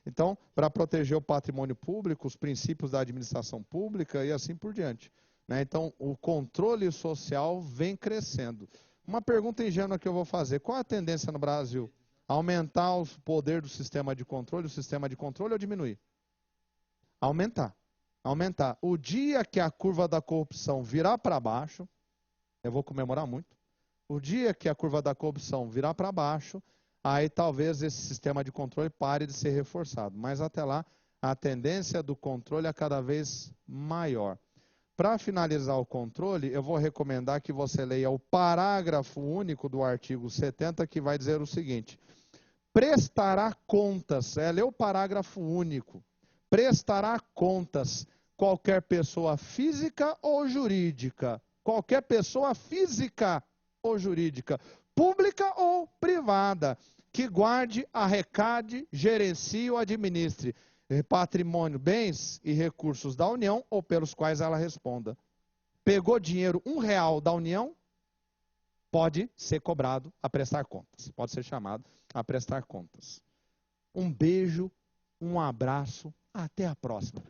Então, para proteger o patrimônio público, os princípios da administração pública e assim por diante. Né? Então, o controle social vem crescendo. Uma pergunta ingênua que eu vou fazer, qual a tendência no Brasil? Aumentar o poder do sistema de controle, ou diminuir? Aumentar. Aumentar. O dia que a curva da corrupção virar para baixo, eu vou comemorar muito, o dia que a curva da corrupção virar para baixo, aí talvez esse sistema de controle pare de ser reforçado. Mas até lá, a tendência do controle é cada vez maior. Para finalizar o controle, eu vou recomendar que você leia o parágrafo único do artigo 70, que vai dizer o seguinte: prestará contas, lê o parágrafo único, prestará contas qualquer pessoa física ou jurídica, qualquer pessoa física ou jurídica, pública ou privada, que guarde, arrecade, gerencie ou administre patrimônio, bens e recursos da União ou pelos quais ela responda. Pegou dinheiro, R$1 da União, pode ser cobrado a prestar contas, pode ser chamado a prestar contas. Um beijo, um abraço, até a próxima.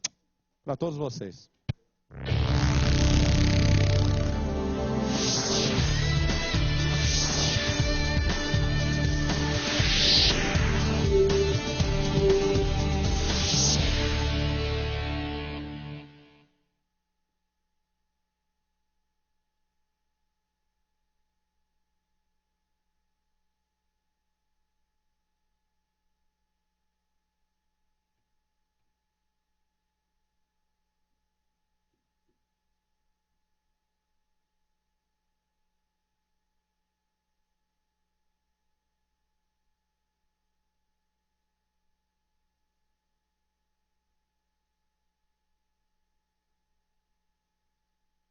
Para todos vocês.